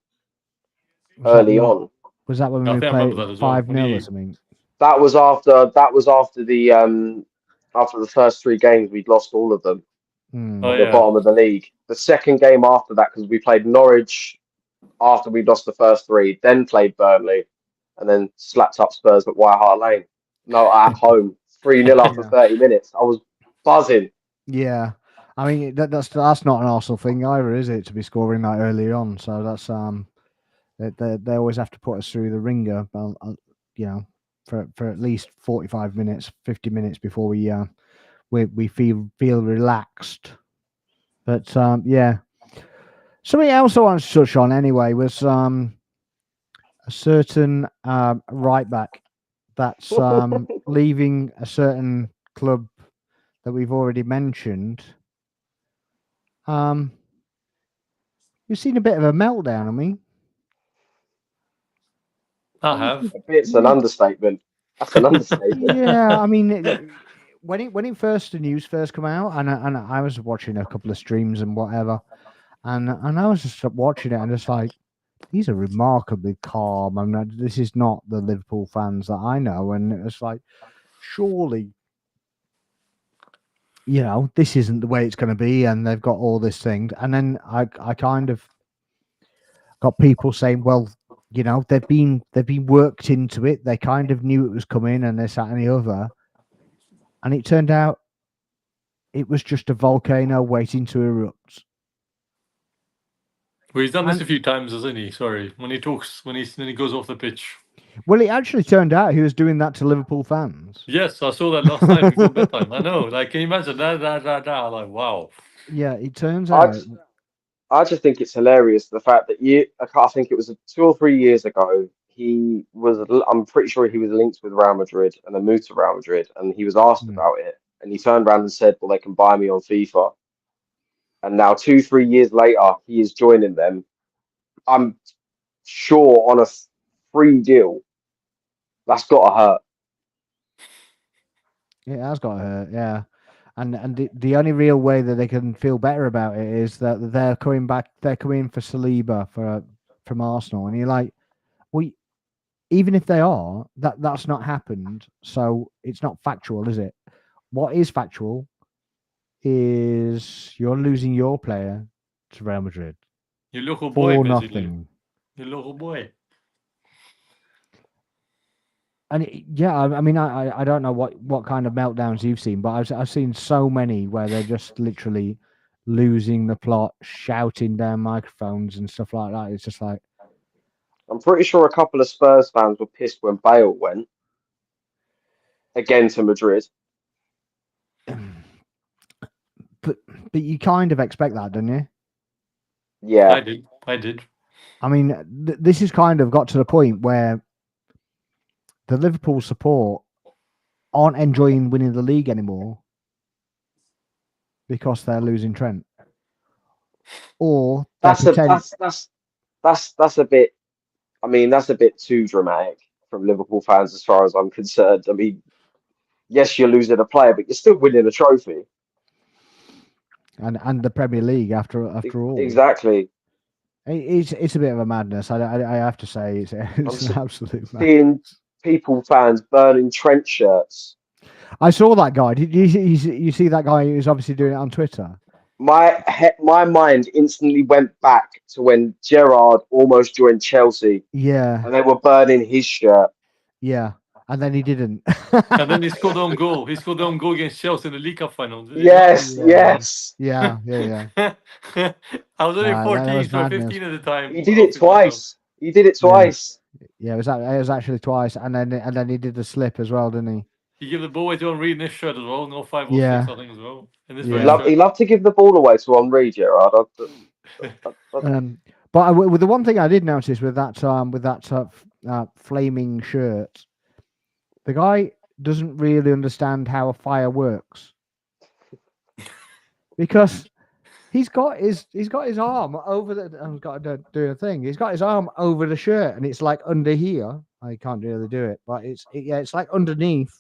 early on. Was that when I we think I remember played that as well, 5-0 when or he- something? That was after the first three games we'd lost all of them Hmm. Oh, at the yeah. bottom of the league. The second game after that, because we played Norwich after we lost the first three, then played Burnley, and then slapped up Spurs at White Hart Lane. No, at home, 3-0 after Yeah. 30 minutes. I was buzzing. Yeah, I mean that's not an Arsenal thing either, is it? To be scoring that early on, so that's they always have to put us through the ringer, you know, for at least 45 minutes, 50 minutes before we feel relaxed. But yeah, something else I want to touch on anyway was a certain right back that's leaving a certain club that we've already mentioned. You've seen a bit of a meltdown on me. I have. It's an understatement. That's an understatement. Yeah, I mean, when the news first come out, and I was watching a couple of streams and whatever, and I was just watching it and just like, these are remarkably calm. I mean, this is not the Liverpool fans that I know, and it was like, surely, you know, this isn't the way it's going to be, and they've got all this thing, and then I kind of got people saying, well, you know, they've been worked into it. They kind of knew it was coming, and this, that, and the other. And it turned out it was just a volcano waiting to erupt. Well, he's done this a few times, hasn't he? Sorry, when he talks, when he goes off the pitch. Well, it actually turned out he was doing that to Liverpool fans. Yes, I saw that last night before bedtime. I know. Like, can you imagine that? Like, wow. Yeah, it turns I out. just, I just think it's hilarious the fact that I think it was 2 or 3 years ago. I'm pretty sure he was linked with Real Madrid and then moved to Real Madrid, and he was asked about it, and he turned around and said, "Well, they can buy me on FIFA." And now 2, 3 years later, he is joining them. I'm sure on a free deal. That's got to hurt. It has got hurt, yeah. And the only real way that they can feel better about it is that they're coming back. They're coming for Saliba from Arsenal, and you're like, even if they are, that's not happened. So it's not factual, is it? What is factual is you're losing your player to Real Madrid Your local boy, for basically. nothing. Your local boy. And I mean, I don't know what kind of meltdowns you've seen, but I've seen so many where they're just literally losing the plot, shouting down microphones and stuff like that. It's just like, I'm pretty sure a couple of Spurs fans were pissed when Bale went again to Madrid. but you kind of expect that, don't you? Yeah, I did. I mean, this has kind of got to the point where the Liverpool support aren't enjoying winning the league anymore because they're losing Trent. Or that's a bit. I mean, that's a bit too dramatic from Liverpool fans, as far as I'm concerned. I mean, yes, you're losing a player, but you're still winning a trophy. And the Premier League after all. Exactly. It's a bit of a madness. I have to say it's an absolute madness. Seeing people, fans burning Trent shirts. I saw that guy. Did you see that guy who's obviously doing it on Twitter? My mind instantly went back to when Gerrard almost joined Chelsea. Yeah. And they were burning his shirt. Yeah. And then he didn't. And then he scored on goal. He scored on goal against Chelsea in the League Cup final. Yes. Yeah. I was only 14, so madness. 15 at the time. He did it twice. Yeah, it was actually twice, and then he did the slip as well, didn't he? He gave the ball away to Henry in this shirt as well. No 5 or Yeah. 6, I think, as well. In this Yeah. very He shirt. loved to give the ball away to Henry, Gerard. But with the one thing I did notice with that flaming shirt, the guy doesn't really understand how a fire works, because he's got his arm over the. I've got to do a thing. He's got his arm over the shirt, and it's like under here. I can't really do it, but it's like underneath,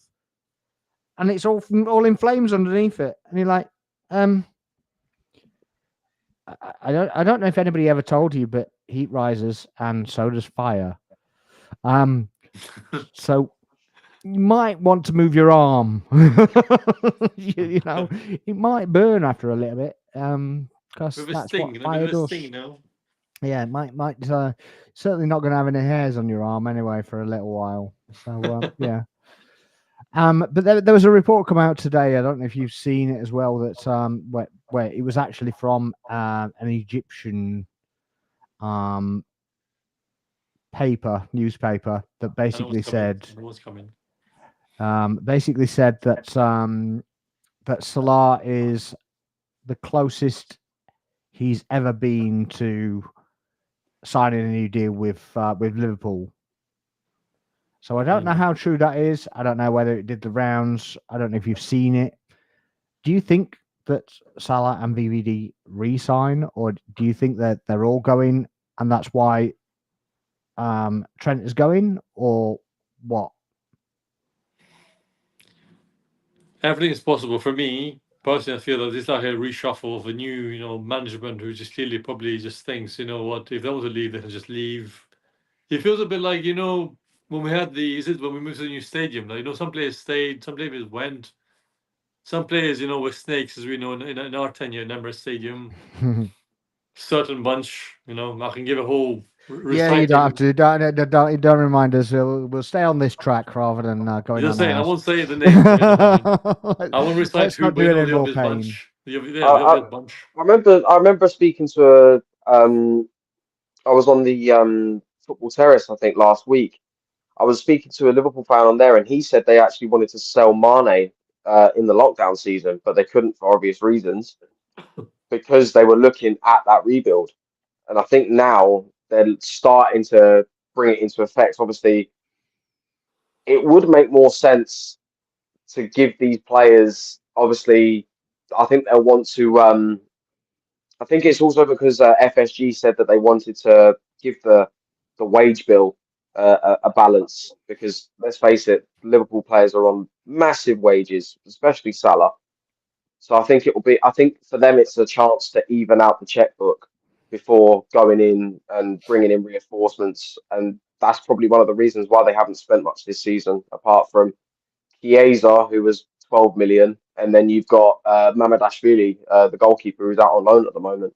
and it's all in flames underneath it. And you're like, I don't know if anybody ever told you, but heat rises and so does fire. So you might want to move your arm. you know, it might burn after a little bit. Because With a that's sting, what fire does. you know. Yeah, it might certainly not going to have any hairs on your arm anyway for a little while. So yeah. But there was a report come out today. I don't know if you've seen it as well. That where it was actually from an Egyptian newspaper that basically said that Salah is the closest he's ever been to signing a new deal with Liverpool. So I don't know how true that is. I don't know whether it did the rounds. I don't know if you've seen it. Do you think that Salah and VVD re-sign, or do you think that they're all going and that's why Trent is going, or what? Everything is possible. For me, personally, I feel that this is like a reshuffle of a new, management who just clearly probably just thinks, you know what, if they want to leave, they can just leave. It feels a bit like, when we had when we moved to the new stadium, like, some players stayed, some players went. Some players, were snakes, as we know in our tenure at Emirates Stadium. Certain bunch, I can give a whole Yeah, you don't have to. Don't remind us. We'll stay on this track rather than going Just on. saying, I won't say the name. I won't recite Let's who, not but do you it know any the more obvious pain. bunch. The obvious bunch. I remember speaking to I was on the football terrace, I think, last week. I was speaking to a Liverpool fan on there, and he said they actually wanted to sell Mane in the lockdown season, but they couldn't for obvious reasons because they were looking at that rebuild. And I think now they're starting to bring it into effect. Obviously, it would make more sense to give these players. Obviously, I think they'll want to. I think it's also because FSG said that they wanted to give the wage bill a balance, because let's face it, Liverpool players are on massive wages, especially Salah. So I think for them it's a chance to even out the checkbook before going in and bringing in reinforcements, and that's probably one of the reasons why they haven't spent much this season, apart from Chiesa, who was 12 million, and then you've got Mamadashvili, the goalkeeper, who's out on loan at the moment.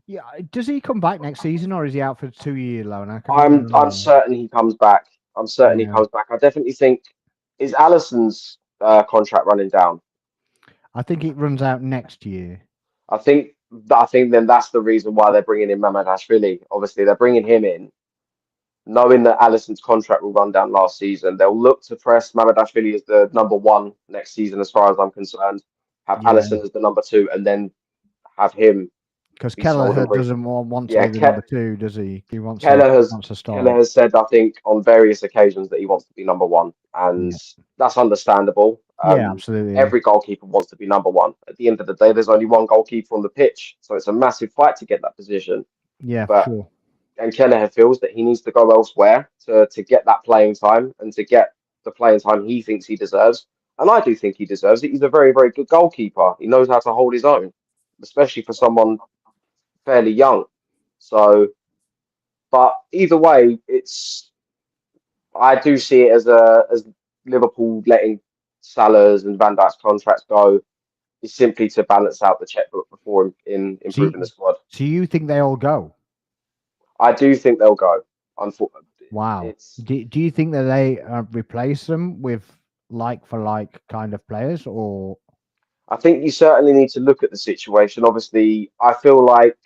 Yeah, does he come back next season, or is he out for a 2-year loan? I'm certain he comes back. He comes back. I definitely think, is Alisson's contract running down? I think it runs out next year. I think then that's the reason why they're bringing in Mamadashvili. Obviously, they're bringing him in, knowing that Alisson's contract will run down last season. They'll look to press Mamadashvili as the number one next season, as far as I'm concerned. Have Alisson as the number two, and then have him. Because Kelleher doesn't want to be the number two, does he? He wants to start. Kelleher has said, I think, on various occasions that he wants to be number one, and that's understandable. Yeah, absolutely. Every goalkeeper wants to be number one. At the end of the day, there's only one goalkeeper on the pitch, so it's a massive fight to get that position. Yeah, but, for sure. And Kelleher feels that he needs to go elsewhere to get that playing time and to get the playing time he thinks he deserves. And I do think he deserves it. He's a very, very good goalkeeper. He knows how to hold his own, especially for someone fairly young. So, but either way, I do see it as Liverpool letting Salah's and Van Dijk's contracts go is simply to balance out the checkbook before improving the squad. So you think they all go? I do think they'll go. Unfortunately, wow. Do you think that they replace them with like for like kind of players, or? I think you certainly need to look at the situation. Obviously, I feel like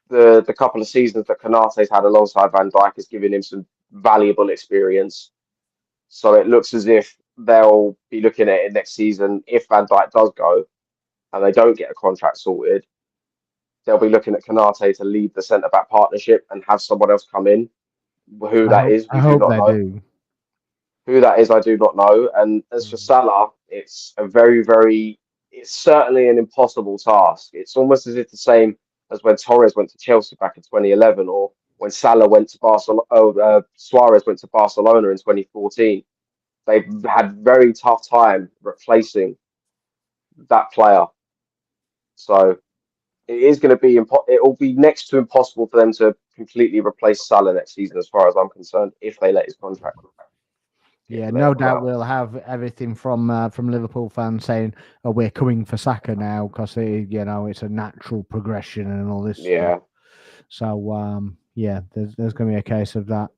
the couple of seasons that Konate's had alongside Van Dijk has given him some valuable experience. So it looks as if they'll be looking at it next season. If Van Dijk does go and they don't get a contract sorted, they'll be looking at Konate to lead the centre back partnership and have someone else come in. Who that is, I we do hope not they know. do. Who that is, I do not know. And as for Salah, it's a it's certainly an impossible task. It's almost as if the same as when Torres went to Chelsea back in 2011, or when Salah went to Barcelona, Suarez went to Barcelona in 2014. They've had very tough time replacing that player. So it is going to be it will be next to impossible for them to completely replace Salah next season, as far as I'm concerned, if they let his contract. Yeah, no doubt we'll have everything from Liverpool fans saying, "Oh, we're coming for Saka now," because it's a natural progression and all this. Yeah. So yeah, there's going to be a case of that.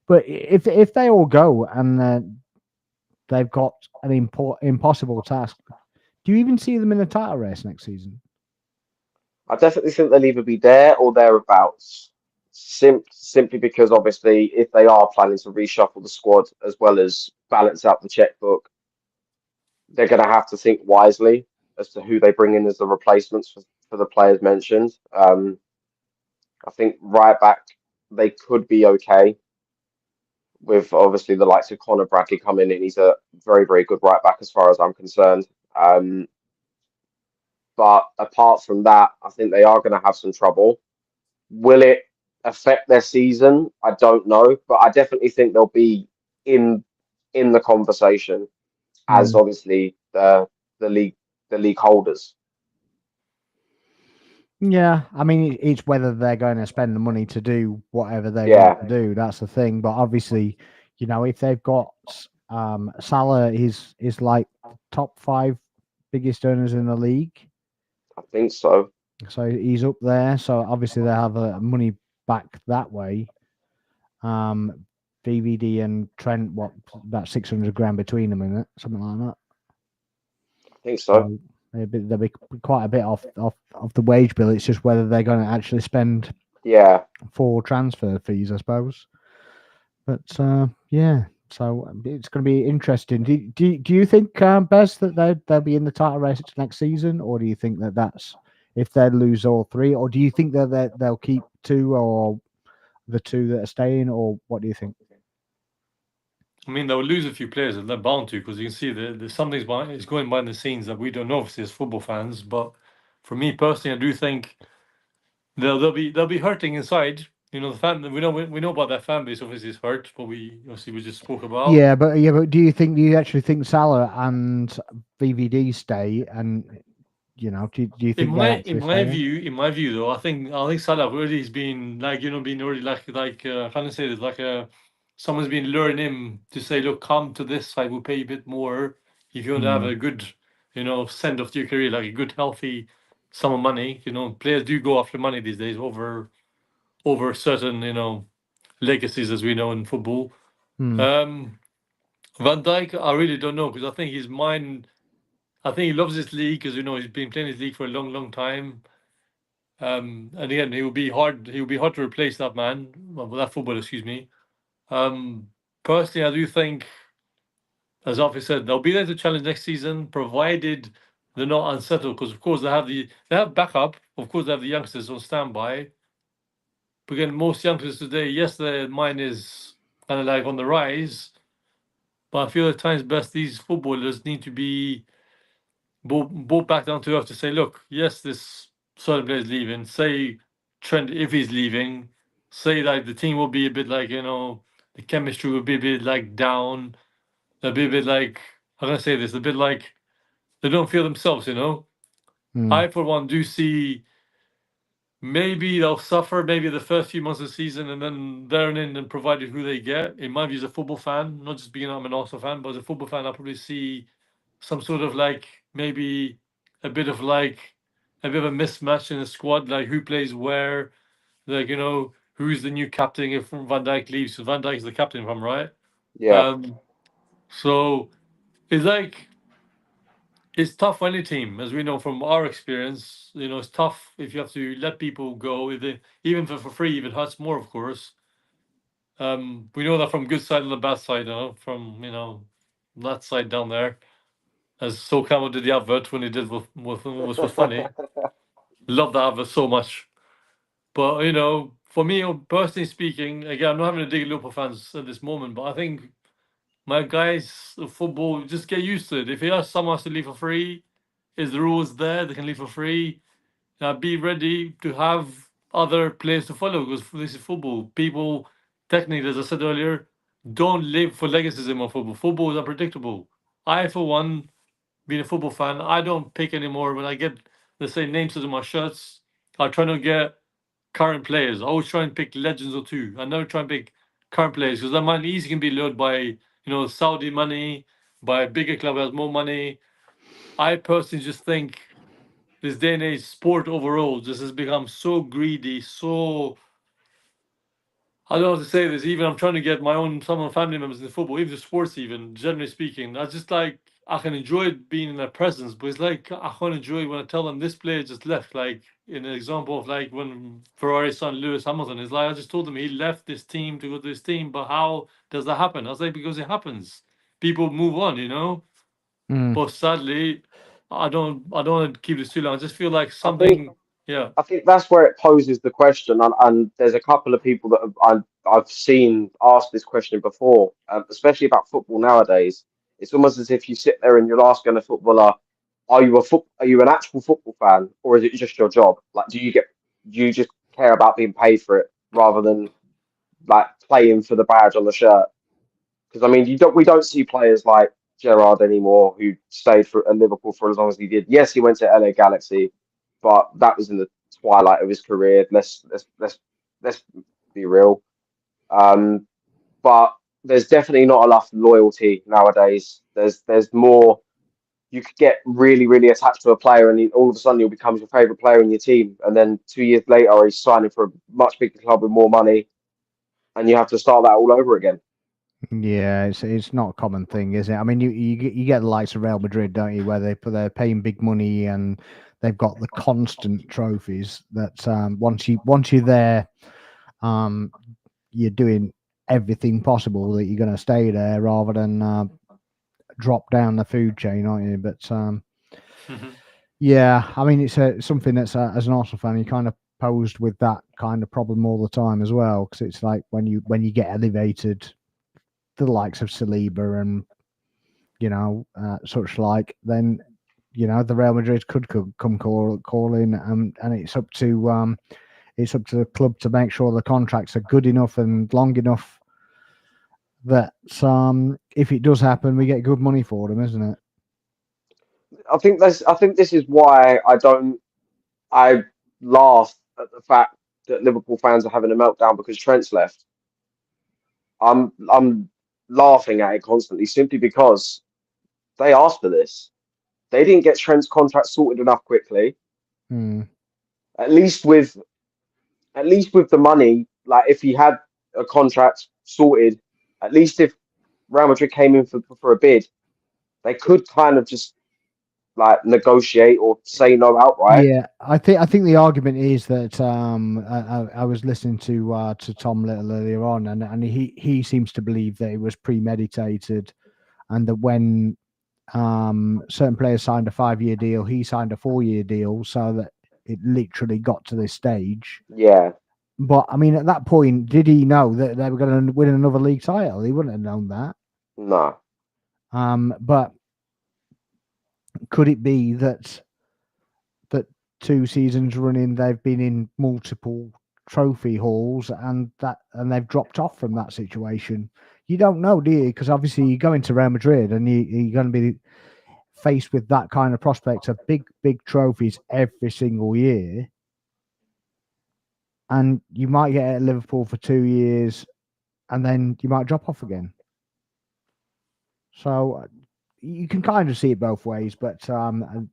But if they all go and they've got an impossible task, do you even see them in the title race next season? I definitely think they'll either be there or thereabouts. Simply because obviously, if they are planning to reshuffle the squad as well as balance out the checkbook, they're going to have to think wisely as to who they bring in as the replacements for the players mentioned. I think right back they could be okay with obviously the likes of Conor Bradley coming in. He's a very, very good right back as far as I'm concerned. But apart from that, I think they are going to have some trouble. Will it affect their season? I don't know, but I definitely think they'll be in the conversation as obviously the league holders. Yeah, I mean, it's whether they're going to spend the money to do whatever they want to do. That's the thing. But obviously, if they've got Salah is like top 5 biggest earners in the league. I think so. So he's up there. So obviously they have money back that way. VVD and Trent, about 600 grand between them, isn't it? Something like that. I think so. They'll be quite a bit off the wage bill. It's just whether they're going to actually spend for transfer fees, I suppose. But yeah, so it's going to be interesting. Do you think, Bez, that they'll be in the title race next season, or do you think that's if they lose all 3, or do you think that they'll keep 2 or the 2 that are staying, or what do you think? I mean, they'll lose a few players, and they're bound to, because you can see there's something's going behind the scenes that we don't know, obviously, as football fans. But for me personally, I do think they'll be hurting inside. The fan we know about that fan base. Obviously, is hurt, but we just spoke about. Yeah, but do you actually think Salah and VVD stay? And do you think in my view though, I think Salah really has been being already how can I say this, someone's been luring him to say, look, come to this side, we'll pay you a bit more if you want to have a good send off to your career, like a good healthy sum of money. Players do go after money these days over certain legacies, as we know in football. Van Dijk, I really don't know, because I think his mind, I think he loves this league, because he's been playing this league for a long time. And again, he will be hard to replace that man, that footballer, excuse me. Personally, I do think, as Alfie said, they'll be there to challenge next season, provided they're not unsettled, because of course they have backup. Of course, they have the youngsters on standby. But again, most youngsters today, yes, their mind is kind of like on the rise, but I feel at times best these footballers need to be brought back down to earth to say, look, yes, this certain player is leaving. Say Trent, if he's leaving, say like the team will be a bit like, the chemistry will be a bit like down. They'll be a bit like, how can I say this? A bit like they don't feel themselves, I, for one, do see maybe they'll suffer maybe the first few months of the season, and then therein and provided who they get. In my view, as a football fan, not just being I'm an Arsenal fan, but as a football fan, I'll probably see some sort of maybe a bit of a mismatch in the squad, like who plays where, who's the new captain if Van Dijk leaves. So Van Dijk is the captain, if I'm right. Yeah. So it's tough for any team, as we know from our experience. It's tough if you have to let people go, even for free. Even hurts more, of course. We know that from good side and the bad side, from that side down there. As Sokamo did the advert when he did which was funny. Love that advert so much. But for me, personally speaking, again, I'm not having to dig Liverpool fans at this moment, but I think my guys, football, just get used to it. If you ask someone to leave for free, is the rules there? They can leave for free. Be ready to have other players to follow because this is football. People, technically, as I said earlier, don't live for legacism of football. Football is unpredictable. I, for one, being a football fan, I don't pick anymore. When I get the same names as my shirts, I try to get current players. I always try and pick legends or two. I never try and pick current players because that money easily can be lured by Saudi money, by a bigger club that has more money. I personally just think this day and age, sport overall just has become so greedy, so I don't know how to say this. Even I'm trying to get some of my family members in the football, even the sports, even generally speaking. I just like I can enjoy being in their presence, but it's like I can't enjoy when I tell them this player just left. Like in an example of like when Ferrari's son Lewis Hamilton is like I just told him he left this team to go to this team, but how does that happen? I was like because it happens. People move on. But sadly, I don't want to keep this too long. I just feel like something. Yeah. I think that's where it poses the question, and there's a couple of people that I've seen ask this question before, especially about football nowadays. It's almost as if you sit there and you're asking a footballer, "Are you an actual football fan, or is it just your job? Like, do you just care about being paid for it rather than like playing for the badge on the shirt?" Because I mean, we don't see players like Gerrard anymore who stayed at Liverpool for as long as he did. Yes, he went to LA Galaxy, but that was in the twilight of his career. Let's be real. But there's definitely not enough loyalty nowadays. There's more. You could get really, really attached to a player, and all of a sudden, he'll become your favorite player in your team. And then 2 years later, he's signing for a much bigger club with more money, and you have to start that all over again. Yeah, it's not a common thing, is it? I mean, you get the likes of Real Madrid, don't you, where they're paying big money and they've got the constant trophies. That once you're there, you're doing everything possible that you're going to stay there rather than drop down the food chain, aren't you? But yeah, I mean, it's something that's as an Arsenal fan, you kind of posed with that kind of problem all the time as well, because it's like when you get elevated. The likes of Saliba and such like, then the Real Madrid could come calling, and it's up to the club to make sure the contracts are good enough and long enough that if it does happen, we get good money for them, isn't it? I think this is why I laugh at the fact that Liverpool fans are having a meltdown because Trent's left. I'm laughing at it constantly simply because they asked for this. They didn't get Trent's contract sorted enough quickly. At least with the money, like if he had a contract sorted, at least if Real Madrid came in for a bid, they could kind of just like negotiate or say no outright. Yeah, I think the argument is that I was listening to Tom Little earlier on, and he seems to believe that it was premeditated, and that when certain players signed a 5-year deal, he signed a 4-year deal, so that it literally got to this stage. Yeah. But I mean, at that point, did he know that they were going to win another league title? He wouldn't have known that. No. But could it be that 2 seasons running they've been in multiple trophy hauls and they've dropped off from that situation? You don't know, do you? Because obviously you go into Real Madrid and you're going to be faced with that kind of prospect of big trophies every single year, and you might get at Liverpool for 2 years and then you might drop off again. So you can kind of see it both ways, but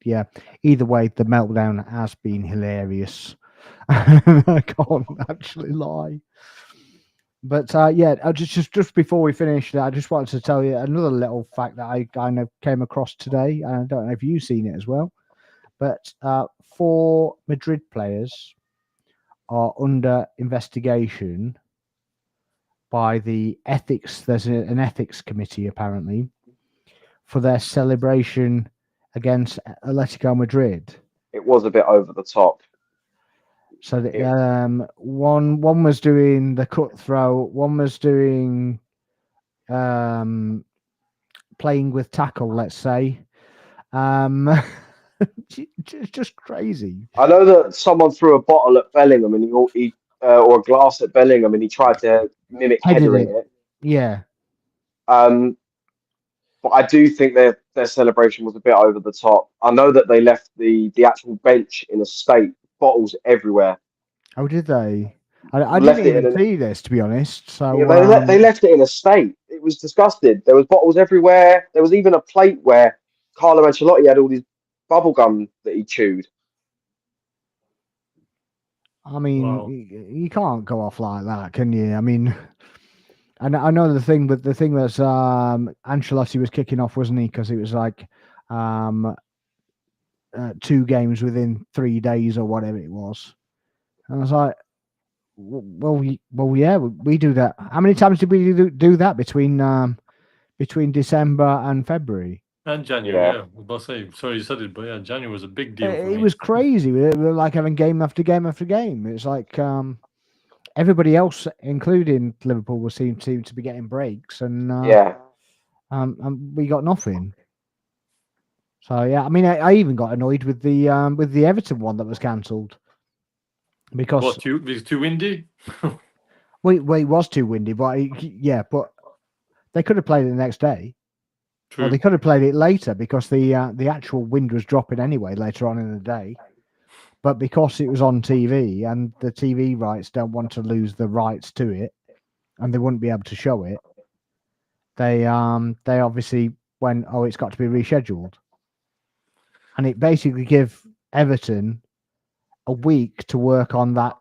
yeah, either way, the meltdown has been hilarious. I can't actually lie. But yeah, just before we finish, I just wanted to tell you another little fact that I kind of came across today. I don't know if you've seen it as well, but 4 Madrid players are under investigation by the ethics. There's an ethics committee apparently for their celebration against Atletico Madrid. It was a bit over the top. So one was doing the cutthroat, one was doing playing with tackle, let's say. Just crazy. I know that someone threw a bottle at Bellingham and he or a glass at Bellingham and he tried to mimic headering it. Yeah. But I do think their celebration was a bit over the top. I know that they left the actual bench in a state, bottles everywhere. Oh, did they? I didn't even see this, to be honest. So yeah, they left it in a state. It was disgusting. There was bottles everywhere. There was even a plate where Carlo Ancelotti had all these bubble gum that he chewed. I mean, Wow. you can't go off like that, can you? I mean, and I know the thing that's Ancelotti was kicking off, wasn't he? Because it was like 2 games within 3 days or whatever it was. And I was like, well, yeah, we do that. How many times did we do that between December and February? And January, yeah. I was about to say, sorry you said it, but yeah, January was a big deal for me. It was crazy. We were like having game after game after game. It's like everybody else, including Liverpool, seemed to be getting breaks, and and we got nothing. So yeah, I mean, I even got annoyed with the Everton one that was cancelled because it was too windy. well, it was too windy, but but they could have played it the next day. True. Well, they could have played it later because the actual wind was dropping anyway later on in the day. But because it was on TV and the TV rights don't want to lose the rights to it, and they wouldn't be able to show it, they obviously went, oh, it's got to be rescheduled, and it basically gave Everton a week to work on that,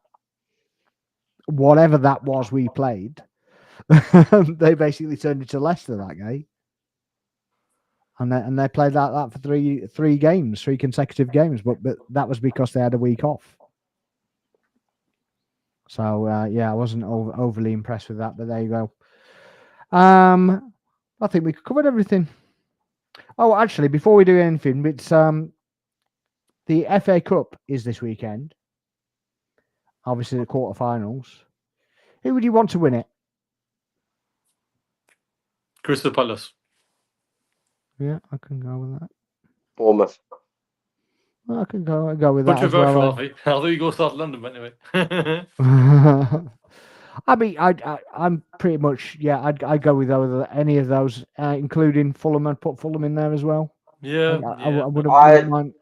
whatever that was we played. They basically turned it to Leicester that game. And they played that for three games, 3 consecutive games, but that was because they had a week off. So I wasn't overly impressed with that, but there you go. I think we covered everything. Oh, actually, before we do anything, it's the FA Cup is this weekend. Obviously, the quarterfinals. Who would you want to win it? Crystal Palace. Yeah, I can go with that. Bournemouth. I can go with that. Controversial, Alfie. Although you go South London, but anyway. I mean, I'm pretty much I'd go with any of those, including Fulham. I'd put Fulham in there as well. Yeah, I wouldn't mind.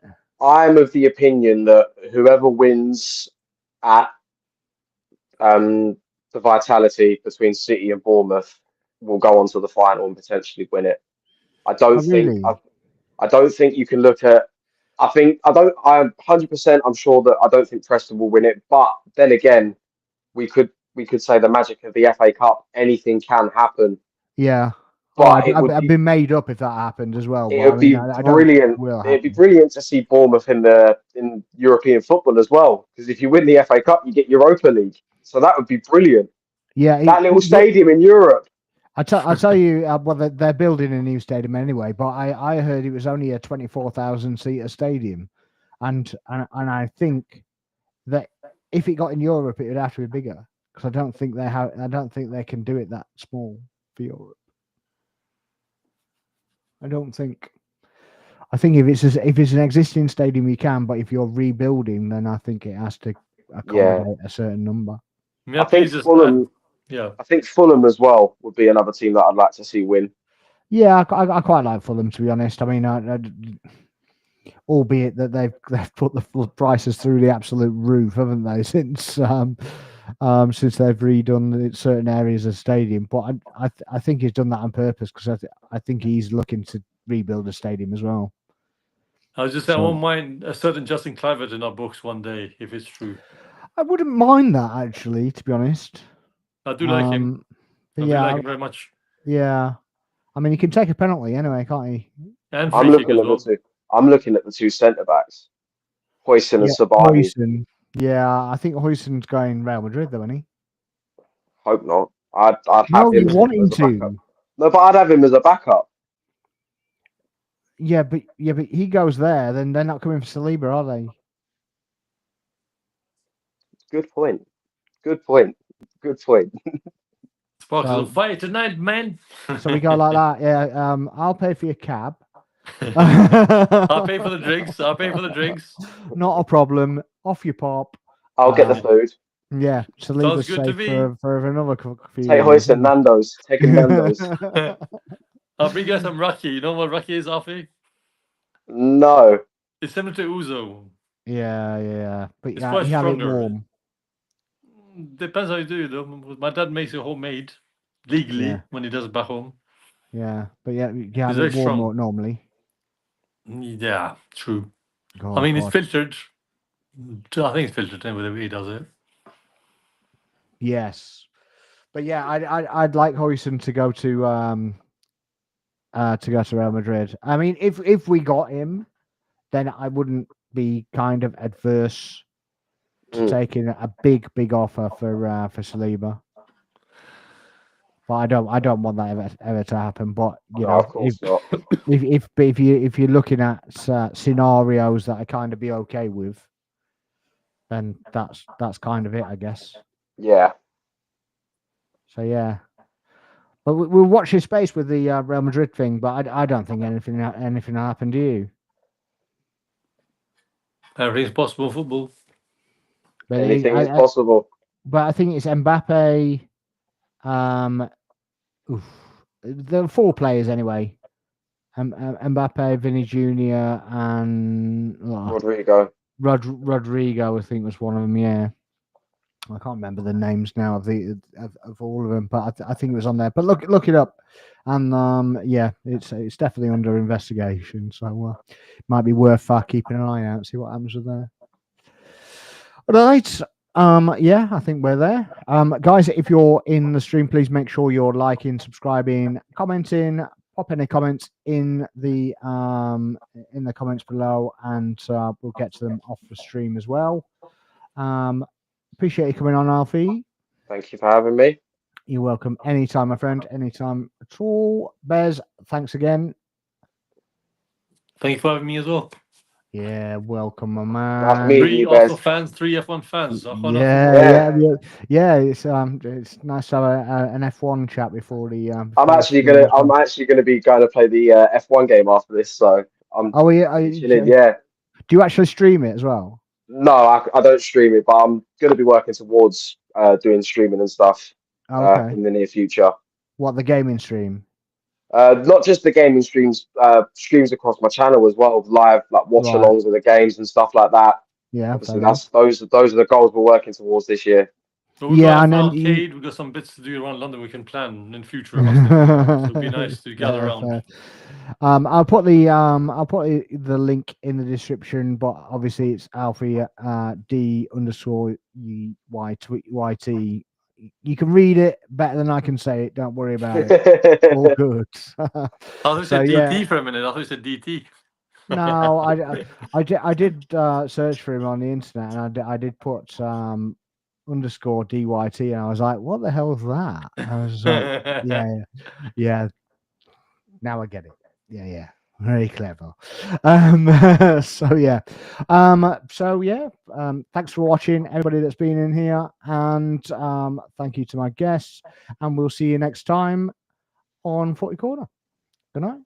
I'm of the opinion that whoever wins at the Vitality between City and Bournemouth will go on to the final and potentially win it. I don't think you can look at. I'm 100%. I'm sure that I don't think Preston will win it. But then again, we could say the magic of the FA Cup. Anything can happen. Yeah, but I'd be made up if that happened as well. It would be brilliant. It'd be brilliant to see Bournemouth in European football as well. Because if you win the FA Cup, you get Europa League. So that would be brilliant. Yeah, that little stadium in Europe. I tell you, well, they're building a new stadium anyway. But I heard it was only a 24,000 seater stadium, and I think that if it got in Europe, it would have to be bigger because I don't think they can do it that small for Europe. I don't think. I think if it's an existing stadium, you can. But if you're rebuilding, then I think it has to accommodate a certain number. Yeah, I think Fulham. Yeah, I think Fulham as well would be another team that I'd like to see win. Yeah, I quite like Fulham, to be honest. I mean, albeit that they've put the prices through the absolute roof, haven't they? Since they've redone certain areas of the stadium. But I think he's done that on purpose because I think he's looking to rebuild a stadium as well. I was just saying, I won't mind a certain Justin Kluivert in our books one day if it's true. I wouldn't mind that actually, to be honest. I do like him. I do like him very much. Yeah, I mean, he can take a penalty anyway, can't he? And I'm looking at the 2 centre backs, Huijsen and Sabani. Huijsen. Yeah, I think Huijsen's going Real Madrid, though, isn't he? Hope not. I'd have him. You want him to? No, but I'd have him as a backup. but he goes there, then they're not coming for Saliba, are they? Good point. Good point. Good point. Sparks So- on fire tonight, man. So we go like that. Yeah. I'll pay for your cab. I'll pay for the drinks. I'll pay for the drinks. Not a problem. Off you pop. I'll get the food. Yeah. Saliba's good to safe me. for another few Take years. Hoist and Nando's. Taking Nando's. I'll bring you some raki. You know what raki is, Alfie? No. It's similar to ouzo. Yeah. But It's yeah, quite you have it stronger. warm. Depends how you do it, though. My dad makes it homemade, legally, Yeah. when he does it back home. Yeah. But yeah, you have very it warm strong. normally. Yeah, true. Oh, I mean, it's God. filtered. I think it's filtered in with the way he does it. Yes. But yeah, I'd like Hoyson to go to Real Madrid. I mean, if we got him, then I wouldn't be kind of adverse to taking a big offer for Saliba. But I don't want that ever to happen. But No, of course not. if you're looking at scenarios that I kind of be okay with, then that's kind of it, I guess. Yeah. So yeah. But we'll watch his space with the Real Madrid thing. But I don't think anything will happen to you. Everything's possible in football. But Anything is possible. But I think it's Mbappe. There are 4 players anyway. Mbappe, Vinny Jr. and Rodrigo. Rodrigo, I think was one of them. Yeah, I can't remember the names now of all of them, but I think it was on there. But look it up, and yeah, it's definitely under investigation. So it might be worth keeping an eye out, see what happens with there. All right. Yeah, I think we're there. Guys, if you're in the stream, please make sure you're liking, subscribing, commenting, pop any comments in the comments below, and we'll get to them off the stream as well. Appreciate you coming on, Alfie. Thank you for having me. You're welcome. Anytime, my friend. Anytime at all. Bez, thanks again. Thank you for having me as well. Yeah, welcome, my man. Nice meeting 3 you, Bez. Arsenal fans, 3 F1 fans. Yeah. It's nice to have an F1 chat before the. I'm actually gonna be going to play the F1 game after this, so I'm. Oh, yeah. Do you actually stream it as well? No, I don't stream it, but I'm gonna be working towards doing streaming and stuff in the near future. What, the gaming stream? Not just the gaming streams, streams across my channel as well, live like watch-alongs of the games and stuff like that. Yeah, obviously those are the goals we're working towards this year. So we've got an arcade. We've got some bits to do around London. We can plan in future. So it'd be nice to gather around. I'll put the link in the description, but obviously it's Alfie D_YT. You can read it better than I can say it. Don't worry about it. All good. I thought you said DT for a minute. I thought you said DT. No, I did search for him on the internet, and I did put _DYT, and I was like, what the hell is that? I was like, yeah. Now I get it. Yeah. Very clever. So yeah. Thanks for watching, everybody that's been in here, and thank you to my guests, and we'll see you next time on Footy Corner. Good night.